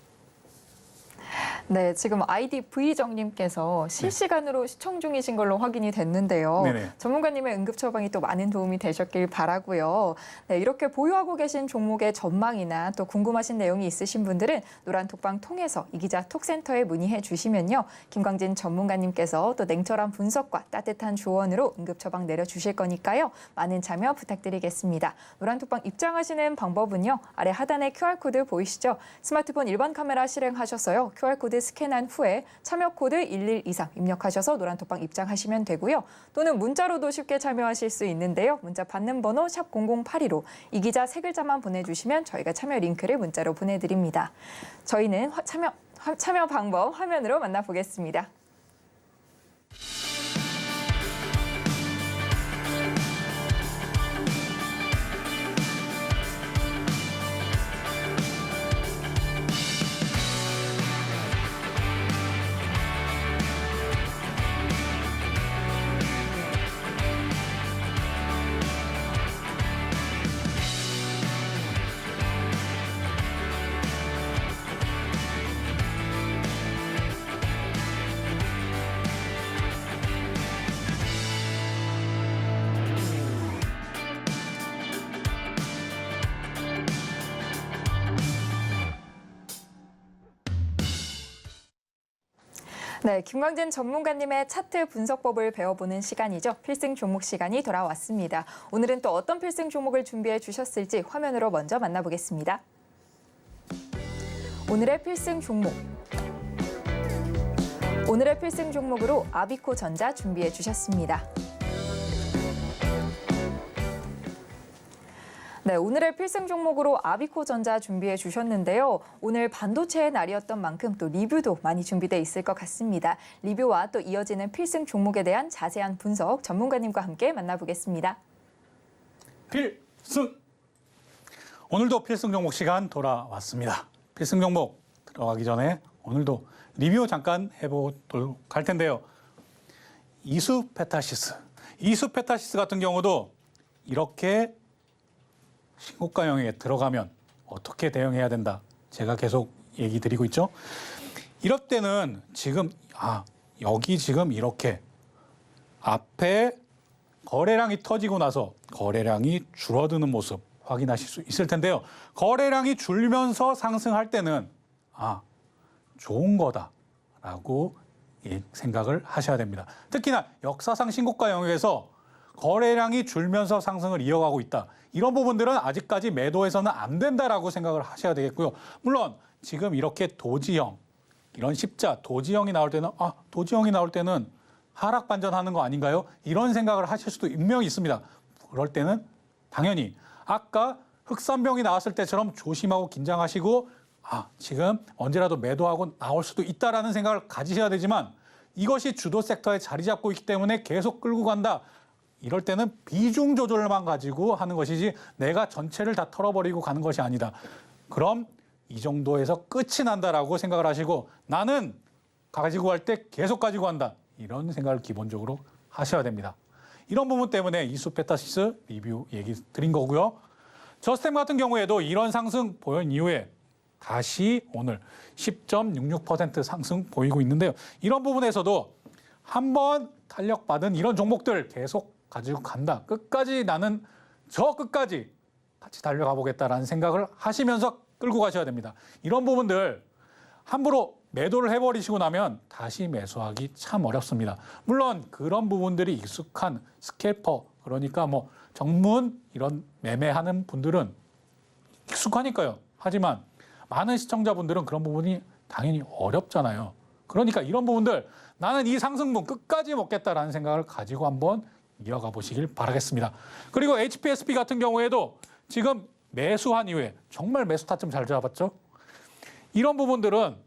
네, 지금 아이디 V정님께서 실시간으로 시청 중이신 걸로 확인이 됐는데요. 네네. 전문가님의 응급 처방이 또 많은 도움이 되셨길 바라고요. 네, 이렇게 보유하고 계신 종목의 전망이나 또 궁금하신 내용이 있으신 분들은 노란톡방 통해서 이 기자 톡센터에 문의해 주시면요. 김광진 전문가님께서 또 냉철한 분석과 따뜻한 조언으로 응급 처방 내려주실 거니까요. 많은 참여 부탁드리겠습니다. 노란톡방 입장하시는 방법은요. 아래 하단에 QR코드 보이시죠? 스마트폰 1번 카메라 실행하셔서요. QR코드 스캔한 후에 참여 코드 1123 입력하셔서 노란톡방 입장하시면 되고요. 또는 문자로도 쉽게 참여하실 수 있는데요. 문자 받는 번호 샵 0082로 이 기자 세 글자만 보내주시면 저희가 참여 링크를 문자로 보내드립니다. 저희는 참여 방법 화면으로 만나보겠습니다. 네, 김광진 전문가님의 차트 분석법을 배워보는 시간이죠. 필승 종목 시간이 돌아왔습니다. 오늘은 또 어떤 필승 종목을 준비해 주셨을지 화면으로 먼저 만나보겠습니다. 오늘의 필승 종목. 오늘의 필승 종목으로 아비코 전자 준비해 주셨습니다. 네, 오늘의 필승 종목으로 아비코 전자 준비해 주셨는데요. 오늘 반도체의 날이었던 만큼 또 리뷰도 많이 준비돼 있을 것 같습니다. 리뷰와 또 이어지는 필승 종목에 대한 자세한 분석 전문가님과 함께 만나보겠습니다. 필승! 오늘도 필승 종목 시간 돌아왔습니다. 필승 종목 들어가기 전에 오늘도 리뷰 잠깐 해보도록 할 텐데요. 이수페타시스 같은 경우도 이렇게 신고가 영역에 들어가면 어떻게 대응해야 된다. 제가 계속 얘기 드리고 있죠. 이럴 때는 지금 여기 지금 이렇게 앞에 거래량이 터지고 나서 거래량이 줄어드는 모습 확인하실 수 있을 텐데요. 거래량이 줄면서 상승할 때는 좋은 거다라고 생각을 하셔야 됩니다. 특히나 역사상 신고가 영역에서 거래량이 줄면서 상승을 이어가고 있다. 이런 부분들은 아직까지 매도해서는 안 된다라고 생각을 하셔야 되겠고요. 물론 지금 이렇게 도지형, 이런 십자, 도지형이 나올 때는 하락 반전하는 거 아닌가요? 이런 생각을 하실 수도 분명히 있습니다. 그럴 때는 당연히 아까 흑산병이 나왔을 때처럼 조심하고 긴장하시고 지금 언제라도 매도하고 나올 수도 있다라는 생각을 가지셔야 되지만 이것이 주도 섹터에 자리 잡고 있기 때문에 계속 끌고 간다. 이럴 때는 비중 조절만 가지고 하는 것이지 내가 전체를 다 털어버리고 가는 것이 아니다. 그럼 이 정도에서 끝이 난다라고 생각을 하시고 나는 가지고 갈 때 계속 가지고 간다. 이런 생각을 기본적으로 하셔야 됩니다. 이런 부분 때문에 이수페타시스 리뷰 얘기 드린 거고요. 저스템 같은 경우에도 이런 상승 보인 이후에 다시 오늘 10.66% 상승 보이고 있는데요. 이런 부분에서도 한번 탄력받은 이런 종목들 계속 가지고 간다. 끝까지 나는 끝까지 같이 달려가 보겠다라는 생각을 하시면서 끌고 가셔야 됩니다. 이런 부분들 함부로 매도를 해버리시고 나면 다시 매수하기 참 어렵습니다. 물론 그런 부분들이 익숙한 스캘퍼 그러니까 뭐 전문 이런 매매하는 분들은 익숙하니까요. 하지만 많은 시청자분들은 그런 부분이 당연히 어렵잖아요. 그러니까 이런 부분들 나는 이 상승분 끝까지 먹겠다라는 생각을 가지고 한번 이어가 보시길 바라겠습니다. 그리고 HPSP 같은 경우에도 지금 매수한 이후에 정말 매수 타점 잘 잡았죠. 이런 부분들은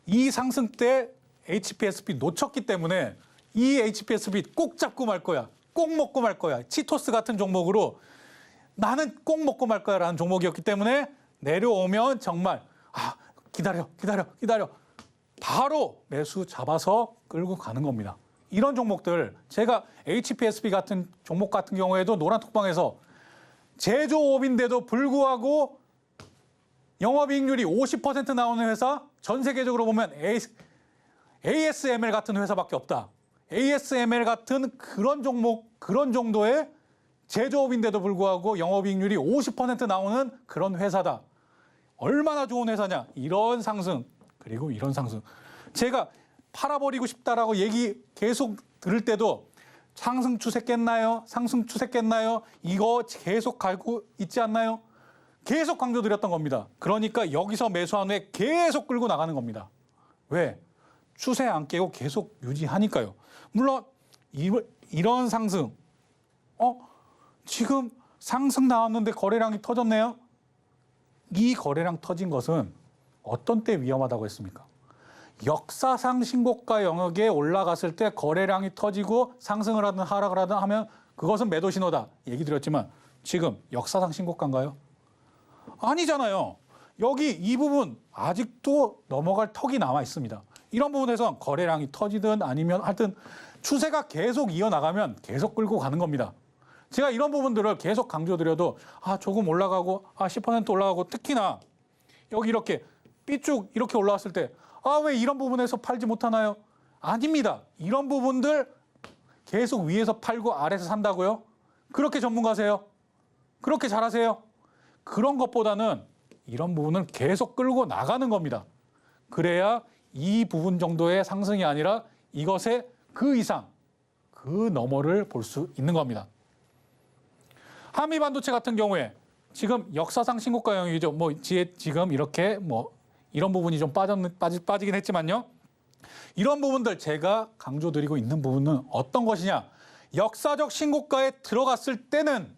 이 상승 때 HPSP 놓쳤기 때문에 이 HPSP 꼭 잡고 말 거야. 꼭 먹고 말 거야. 치토스 같은 종목으로 나는 꼭 먹고 말 거야라는 종목이었기 때문에 내려오면 정말 기다려. 바로 매수 잡아서 끌고 가는 겁니다. 이런 종목들 제가 HPSP 같은 종목 같은 경우에도 노란톡방에서 제조업인데도 불구하고 영업이익률이 50% 나오는 회사 전 세계적으로 보면 ASML 같은 회사밖에 없다. ASML 같은 그런 종목, 그런 정도의 제조업인데도 불구하고 영업이익률이 50% 나오는 그런 회사다. 얼마나 좋은 회사냐. 이런 상승, 그리고 이런 상승. 제가 팔아버리고 싶다라고 얘기 계속 들을 때도 상승 추세 깼나요? 상승 추세 깼나요? 이거 계속 갈고 있지 않나요? 계속 강조드렸던 겁니다. 그러니까 여기서 매수한 후에 계속 끌고 나가는 겁니다. 왜? 추세 안 깨고 계속 유지하니까요. 물론 이런 상승, 지금 상승 나왔는데 거래량이 터졌네요. 이 거래량 터진 것은 어떤 때 위험하다고 했습니까? 역사상 신고가 영역에 올라갔을 때 거래량이 터지고 상승을 하든 하락을 하든 하면 그것은 매도 신호다. 얘기 드렸지만 지금 역사상 신고가인가요? 아니잖아요. 여기 이 부분 아직도 넘어갈 턱이 남아 있습니다. 이런 부분에서 거래량이 터지든 아니면 하여튼 추세가 계속 이어나가면 계속 끌고 가는 겁니다. 제가 이런 부분들을 계속 강조드려도 조금 올라가고 10% 올라가고 특히나 여기 이렇게 삐쭉 이렇게 올라왔을 때 왜 이런 부분에서 팔지 못하나요? 아닙니다. 이런 부분들 계속 위에서 팔고 아래에서 산다고요? 그렇게 전문가세요? 그렇게 잘하세요? 그런 것보다는 이런 부분은 계속 끌고 나가는 겁니다. 그래야 이 부분 정도의 상승이 아니라 이것의 그 이상, 그 너머를 볼 수 있는 겁니다. 한미반도체 같은 경우에 지금 역사상 신고가 영역이죠. 지금 이렇게 이런 부분이 좀 빠지긴 했지만요. 이런 부분들 제가 강조드리고 있는 부분은 어떤 것이냐. 역사적 신고가에 들어갔을 때는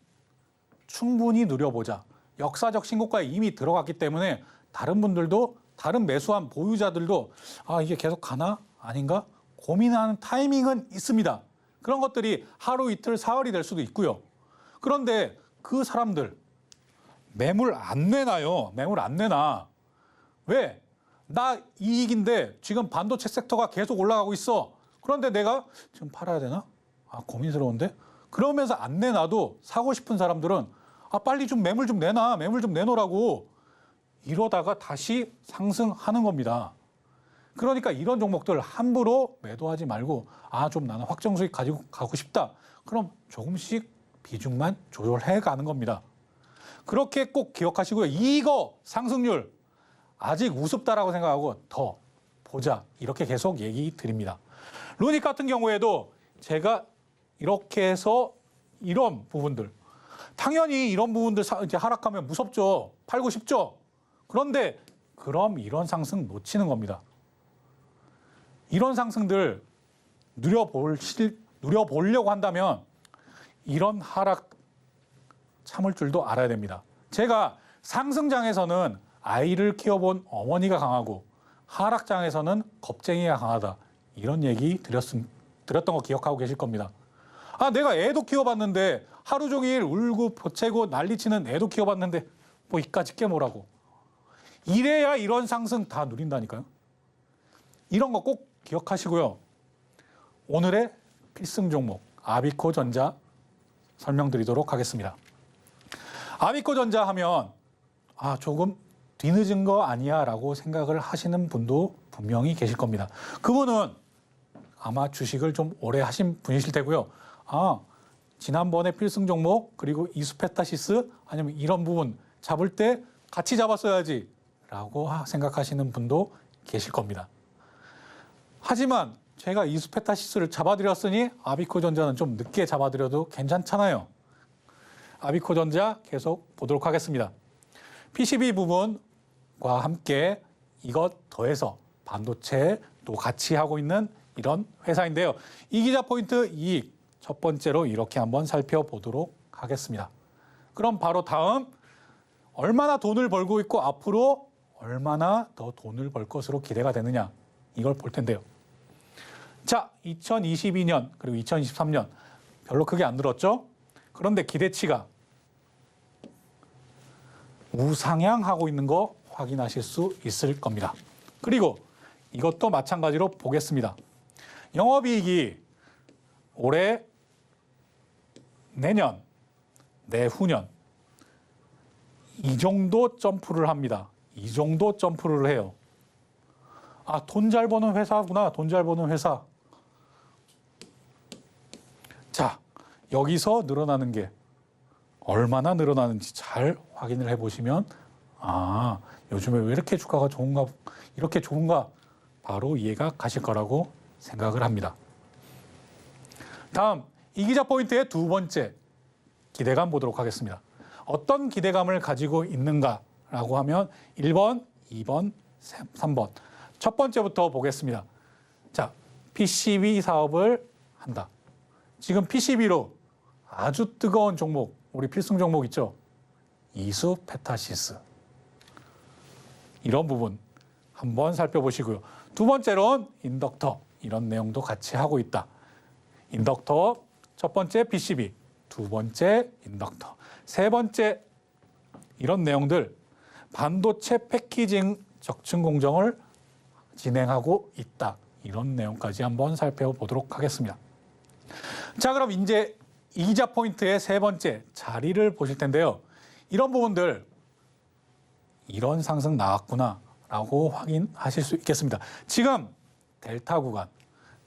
충분히 누려보자. 역사적 신고가에 이미 들어갔기 때문에 다른 분들도 다른 매수한 보유자들도 이게 계속 가나 아닌가 고민하는 타이밍은 있습니다. 그런 것들이 하루 이틀 사흘이 될 수도 있고요. 그런데 그 사람들 매물 안 내놔요. 매물 안 내놔. 왜? 나 이익인데 지금 반도체 섹터가 계속 올라가고 있어. 그런데 내가 지금 팔아야 되나? 고민스러운데? 그러면서 안 내놔도 사고 싶은 사람들은 빨리 좀 매물 좀 내놔. 매물 좀 내놓으라고. 이러다가 다시 상승하는 겁니다. 그러니까 이런 종목들 함부로 매도하지 말고 좀 나는 확정 수익 가지고 가고 싶다. 그럼 조금씩 비중만 조절해 가는 겁니다. 그렇게 꼭 기억하시고요. 이거 상승률 아직 우습다라고 생각하고 더 보자. 이렇게 계속 얘기 드립니다. 루닉 같은 경우에도 제가 이렇게 해서 이런 부분들 당연히 이런 부분들 이제 하락하면 무섭죠. 팔고 싶죠. 그런데 그럼 이런 상승 놓치는 겁니다. 이런 상승들 누려보려고 한다면 이런 하락 참을 줄도 알아야 됩니다. 제가 상승장에서는 아이를 키워본 어머니가 강하고 하락장에서는 겁쟁이가 강하다. 이런 얘기 드렸던 거 기억하고 계실 겁니다. 내가 애도 키워봤는데 하루 종일 울고 보채고 난리치는 애도 키워봤는데 이까짓 게 뭐라고. 이래야 이런 상승 다 누린다니까요. 이런 거 꼭 기억하시고요. 오늘의 필승 종목 아비코전자 설명드리도록 하겠습니다. 아비코전자 하면 조금 뒤늦은 거 아니야 라고 생각을 하시는 분도 분명히 계실 겁니다. 그분은 아마 주식을 좀 오래 하신 분이실 테고요. 지난번에 필승 종목 그리고 이수페타시스 아니면 이런 부분 잡을 때 같이 잡았어야지 라고 생각하시는 분도 계실 겁니다. 하지만 제가 이수페타시스를 잡아드렸으니 아비코전자는 좀 늦게 잡아드려도 괜찮잖아요. 아비코전자 계속 보도록 하겠습니다. PCB 부분과 함께 이것 더해서 반도체 또 같이 하고 있는 이런 회사인데요. 이 기자 포인트 이익 첫 번째로 이렇게 한번 살펴보도록 하겠습니다. 그럼 바로 다음 얼마나 돈을 벌고 있고 앞으로 얼마나 더 돈을 벌 것으로 기대가 되느냐 이걸 볼 텐데요. 자, 2022년 그리고 2023년 별로 크게 안 늘었죠? 그런데 기대치가 우상향하고 있는 거 확인하실 수 있을 겁니다. 그리고 이것도 마찬가지로 보겠습니다. 영업이익이 올해, 내년, 내후년 이 정도 점프를 합니다. 이 정도 점프를 해요. 아, 돈 잘 버는 회사구나. 돈 잘 버는 회사. 자, 여기서 늘어나는 게 얼마나 늘어나는지 잘 확인을 해보시면 아, 요즘에 왜 이렇게 주가가 좋은가, 이렇게 좋은가 바로 이해가 가실 거라고 생각을 합니다. 다음, 이 기자 포인트의 두 번째 기대감 보도록 하겠습니다. 어떤 기대감을 가지고 있는가라고 하면 1번, 2번, 3번. 첫 번째부터 보겠습니다. 자, PCB 사업을 한다. 지금 PCB로 아주 뜨거운 종목, 우리 필승 종목 있죠? 이수페타시스. 이런 부분 한번 살펴보시고요. 두 번째로는 인덕터. 이런 내용도 같이 하고 있다. 인덕터, 첫 번째 PCB, 두 번째 인덕터, 세 번째 이런 내용들 반도체 패키징 적층 공정을 진행하고 있다. 이런 내용까지 한번 살펴보도록 하겠습니다. 자, 그럼 이제 이 기자 포인트의 세 번째 자리를 보실 텐데요. 이런 부분들 이런 상승 나왔구나 라고 확인하실 수 있겠습니다. 지금 델타 구간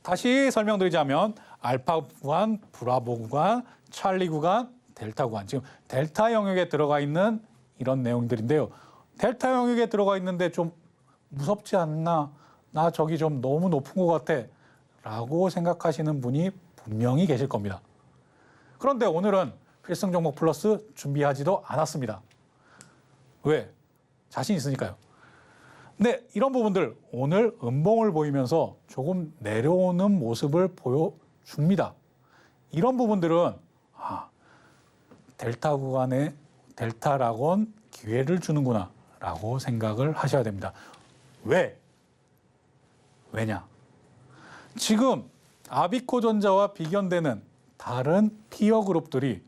다시 설명드리자면 알파 구간, 브라보 구간, 찰리 구간, 델타 구간. 지금 델타 영역에 들어가 있는 이런 내용들인데요. 델타 영역에 들어가 있는데 좀 무섭지 않나? 나 저기 좀 너무 높은 것 같아. 라고 생각하시는 분이 분명히 계실 겁니다. 그런데 오늘은 필승 종목 플러스 준비하지도 않았습니다. 왜? 자신 있으니까요. 근데 이런 부분들 오늘 음봉을 보이면서 조금 내려오는 모습을 보여줍니다. 이런 부분들은 델타 구간에 델타락은 기회를 주는구나 라고 생각을 하셔야 됩니다. 왜냐? 지금 아비코전자와 비견되는 다른 피어 그룹들이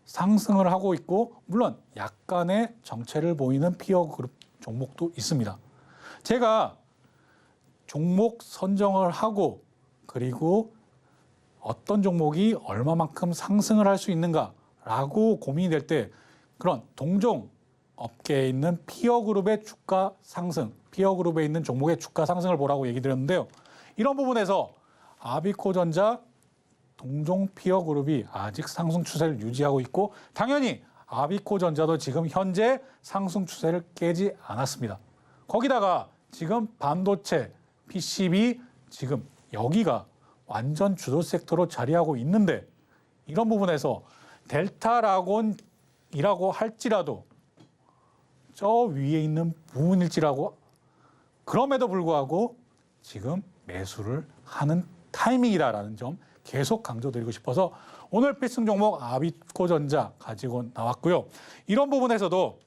상승을 하고 있고 물론 약간의 정체를 보이는 피어 그룹 종목도 있습니다. 제가 종목 선정을 하고 그리고 어떤 종목이 얼마만큼 상승을 할 수 있는가라고 고민이 될 때 그런 동종 업계에 있는 피어 그룹의 주가 상승, 피어 그룹에 있는 종목의 주가 상승을 보라고 얘기 드렸는데요. 이런 부분에서 아비코전자 동종 피어 그룹이 아직 상승 추세를 유지하고 있고 당연히 아비코전자도 지금 현재 상승 추세를 깨지 않았습니다. 거기다가 지금 반도체, PCB 지금 여기가 완전 주도 섹터로 자리하고 있는데 이런 부분에서 델타라곤이라고 할지라도 저 위에 있는 부분일지라고 그럼에도 불구하고 지금 매수를 하는 타이밍이다라는 점 계속 강조드리고 싶어서 오늘 필승 종목 아비코전자 가지고 나왔고요. 이런 부분에서도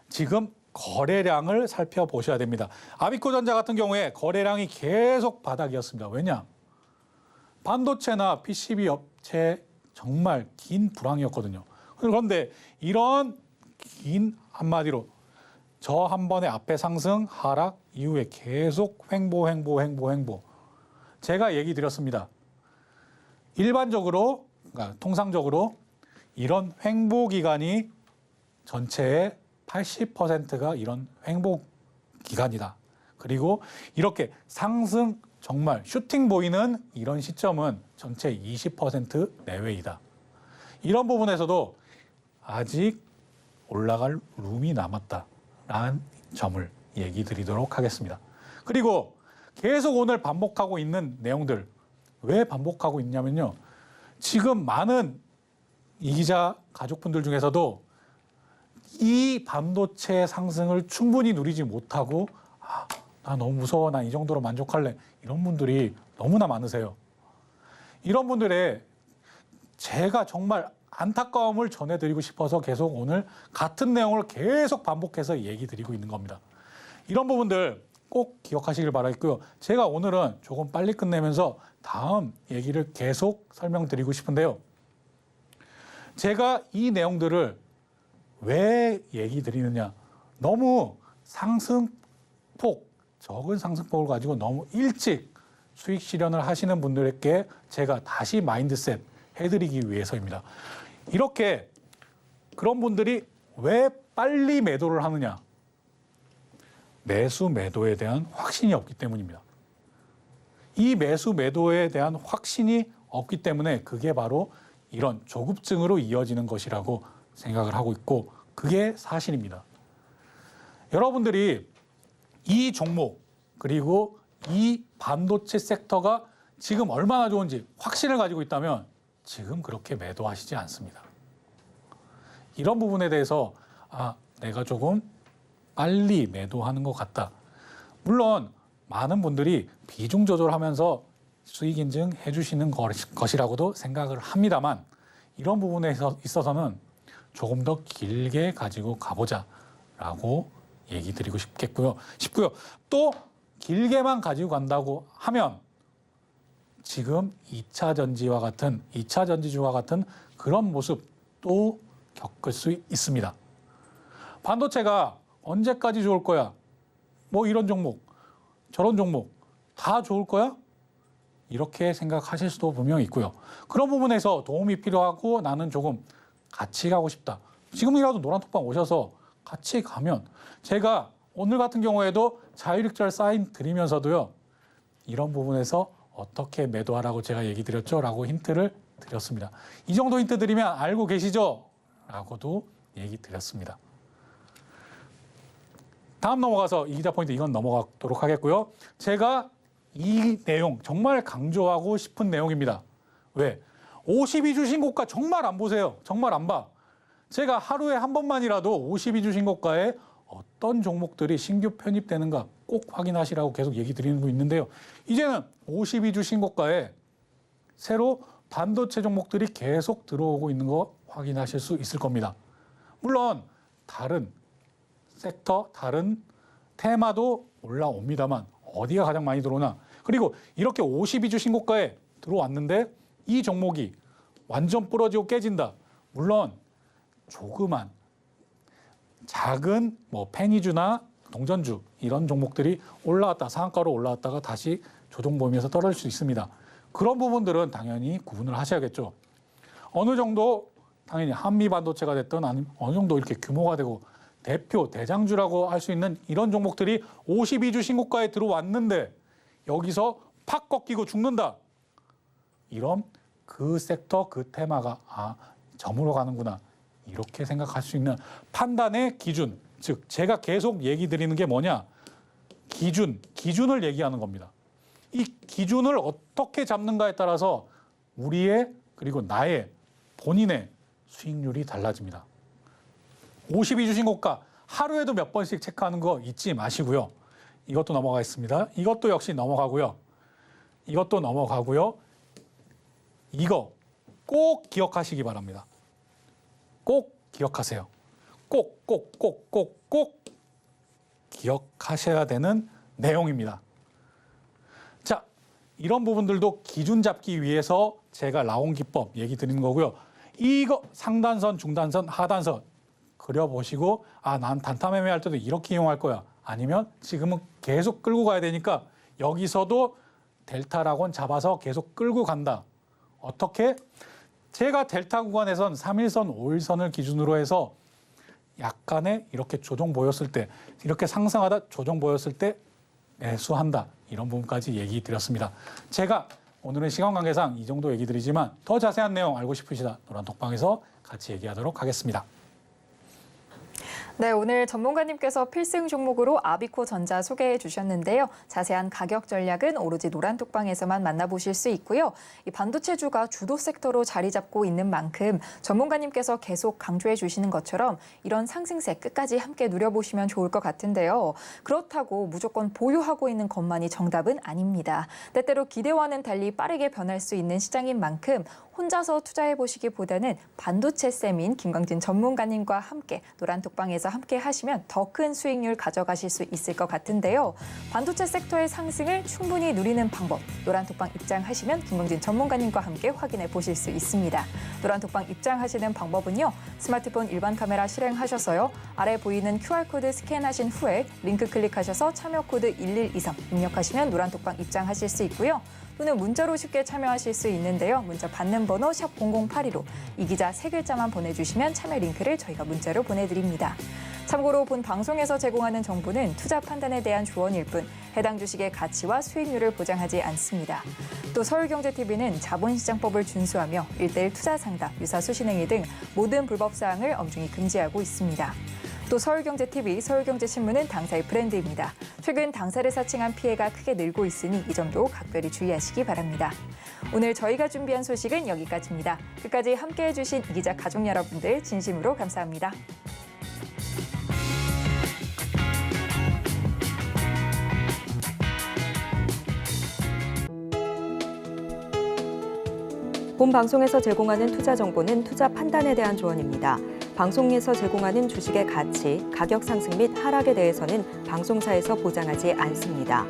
지금 거래량을 살펴보셔야 됩니다. 아비코전자 같은 경우에 거래량이 계속 바닥이었습니다. 왜냐? 반도체나 PCB 업체 정말 긴 불황이었거든요. 그런데 이런 긴 한마디로 저 한 번의 앞에 상승, 하락 이후에 계속 횡보. 제가 얘기 드렸습니다. 일반적으로, 그러니까 통상적으로 이런 횡보 기간이 전체의 80%가 이런 횡보 기간이다. 그리고 이렇게 상승 정말 슈팅 보이는 이런 시점은 전체 20% 내외이다. 이런 부분에서도 아직 올라갈 룸이 남았다라는 점을 얘기 드리도록 하겠습니다. 그리고 계속 오늘 반복하고 있는 내용들, 왜 반복하고 있냐면요. 지금 많은 이기자 가족분들 중에서도 이 반도체 상승을 충분히 누리지 못하고 나 너무 무서워, 나 이 정도로 만족할래, 이런 분들이 너무나 많으세요. 이런 분들의 제가 정말 안타까움을 전해드리고 싶어서 계속 오늘 같은 내용을 계속 반복해서 얘기 드리고 있는 겁니다. 이런 부분들 꼭 기억하시길 바라겠고요. 제가 오늘은 조금 빨리 끝내면서 다음 얘기를 계속 설명드리고 싶은데요. 제가 이 내용들을 왜 얘기 드리느냐. 너무 상승폭, 적은 상승폭을 가지고 너무 일찍 수익 실현을 하시는 분들에게 제가 다시 마인드셋 해드리기 위해서입니다. 이렇게 그런 분들이 왜 빨리 매도를 하느냐. 매수 매도에 대한 확신이 없기 때문입니다. 이 매수 매도에 대한 확신이 없기 때문에 그게 바로 이런 조급증으로 이어지는 것이라고 생각을 하고 있고, 그게 사실입니다. 여러분들이 이 종목 그리고 이 반도체 섹터가 지금 얼마나 좋은지 확신을 가지고 있다면 지금 그렇게 매도하시지 않습니다. 이런 부분에 대해서 내가 조금 빨리 매도하는 것 같다. 물론 많은 분들이 비중 조절하면서 수익 인증해 주시는 것이라고도 생각을 합니다만, 이런 부분에 있어서는 조금 더 길게 가지고 가보자라고 얘기 드리고 싶고요. 또 길게만 가지고 간다고 하면 지금 2차 전지와 같은 2차 전지주와 같은 그런 모습 또 겪을 수 있습니다. 반도체가 언제까지 좋을 거야? 뭐 이런 종목, 저런 종목 다 좋을 거야? 이렇게 생각하실 수도 분명히 있고요. 그런 부분에서 도움이 필요하고 나는 조금 같이 가고 싶다. 지금이라도 노란톡방 오셔서 같이 가면, 제가 오늘 같은 경우에도 자율익절 사인 드리면서도요. 이런 부분에서 어떻게 매도하라고 제가 얘기 드렸죠? 라고 힌트를 드렸습니다. 이 정도 힌트 드리면 알고 계시죠? 라고도 얘기 드렸습니다. 다음 넘어가서 이기자 포인트, 이건 넘어가도록 하겠고요. 제가 이 내용 정말 강조하고 싶은 내용입니다. 왜? 52주 신고가 정말 안 보세요. 정말 안 봐. 제가 하루에 한 번만이라도 52주 신고가에 어떤 종목들이 신규 편입되는가 꼭 확인하시라고 계속 얘기 드리는 거 있는데요. 이제는 52주 신고가에 새로 반도체 종목들이 계속 들어오고 있는 거 확인하실 수 있을 겁니다. 물론 다른 섹터, 다른 테마도 올라옵니다만 어디가 가장 많이 들어오나. 그리고 이렇게 52주 신고가에 들어왔는데 이 종목이 완전 부러지고 깨진다. 물론 조그만 작은 뭐 페니주나 동전주 이런 종목들이 올라왔다, 상한가로 올라왔다가 다시 조정 보이면서 떨어질 수 있습니다. 그런 부분들은 당연히 구분을 하셔야겠죠. 어느 정도 당연히 한미 반도체가 됐든 아니면 어느 정도 이렇게 규모가 되고 대표, 대장주라고 할 수 있는 이런 종목들이 52주 신고가에 들어왔는데 여기서 팍 꺾이고 죽는다. 이런 그 섹터, 그 테마가 저물어 가는구나. 이렇게 생각할 수 있는 판단의 기준. 즉 제가 계속 얘기 드리는 게 뭐냐. 기준을 얘기하는 겁니다. 이 기준을 어떻게 잡는가에 따라서 우리의 그리고 나의 본인의 수익률이 달라집니다. 52주 신고가 하루에도 몇 번씩 체크하는 거 잊지 마시고요. 이것도 넘어가겠습니다. 이것도 역시 넘어가고요. 이것도 넘어가고요. 이거 꼭 기억하시기 바랍니다. 꼭 기억하세요. 꼭 기억하셔야 되는 내용입니다. 자, 이런 부분들도 기준 잡기 위해서 제가 라온 기법 얘기 드리는 거고요. 이거 상단선, 중단선, 하단선 그려보시고 난 단타 매매할 때도 이렇게 이용할 거야. 아니면 지금은 계속 끌고 가야 되니까 여기서도 델타라곤 잡아서 계속 끌고 간다. 어떻게? 제가 델타 구간에선 3일선, 5일선을 기준으로 해서 약간의 이렇게 조정 보였을 때, 이렇게 상승하다 조정 보였을 때 매수한다. 이런 부분까지 얘기 드렸습니다. 제가 오늘은 시간 관계상 이 정도 얘기 드리지만 더 자세한 내용 알고 싶으시다 노란톡방에서 같이 얘기하도록 하겠습니다. 네, 오늘 전문가님께서 필승 종목으로 아비코 전자 소개해 주셨는데요. 자세한 가격 전략은 오로지 노란톡방에서만 만나보실 수 있고요. 이 반도체주가 주도 섹터로 자리 잡고 있는 만큼 전문가님께서 계속 강조해 주시는 것처럼 이런 상승세 끝까지 함께 누려보시면 좋을 것 같은데요. 그렇다고 무조건 보유하고 있는 것만이 정답은 아닙니다. 때때로 기대와는 달리 빠르게 변할 수 있는 시장인 만큼 혼자서 투자해 보시기보다는 반도체 쌤인 김광진 전문가님과 함께 노란톡방에서 함께 하시면 더 큰 수익률 가져가실 수 있을 것 같은데요. 반도체 섹터의 상승을 충분히 누리는 방법, 노란톡방 입장하시면 김광진 전문가님과 함께 확인해 보실 수 있습니다. 노란톡방 입장하시는 방법은요. 스마트폰 일반 카메라 실행하셔서요. 아래 보이는 QR코드 스캔하신 후에 링크 클릭하셔서 참여 코드 1123 입력하시면 노란톡방 입장하실 수 있고요. 또는 문자로 쉽게 참여하실 수 있는데요. 문자 받는 번호 샵 0082로 이 기자 3글자만 보내주시면 참여 링크를 저희가 문자로 보내드립니다. 참고로 본 방송에서 제공하는 정보는 투자 판단에 대한 조언일 뿐 해당 주식의 가치와 수익률을 보장하지 않습니다. 또 서울경제TV는 자본시장법을 준수하며 1:1 투자 상담, 유사 수신행위 등 모든 불법 사항을 엄중히 금지하고 있습니다. 또 서울경제TV, 서울경제신문은 당사의 브랜드입니다. 최근 당사를 사칭한 피해가 크게 늘고 있으니 이 점도 각별히 주의하시기 바랍니다. 오늘 저희가 준비한 소식은 여기까지입니다. 끝까지 함께해 주신 이 기자 가족 여러분들 진심으로 감사합니다. 본 방송에서 제공하는 투자 정보는 투자 판단에 대한 조언입니다. 방송에서 제공하는 주식의 가치, 가격 상승 및 하락에 대해서는 방송사에서 보장하지 않습니다.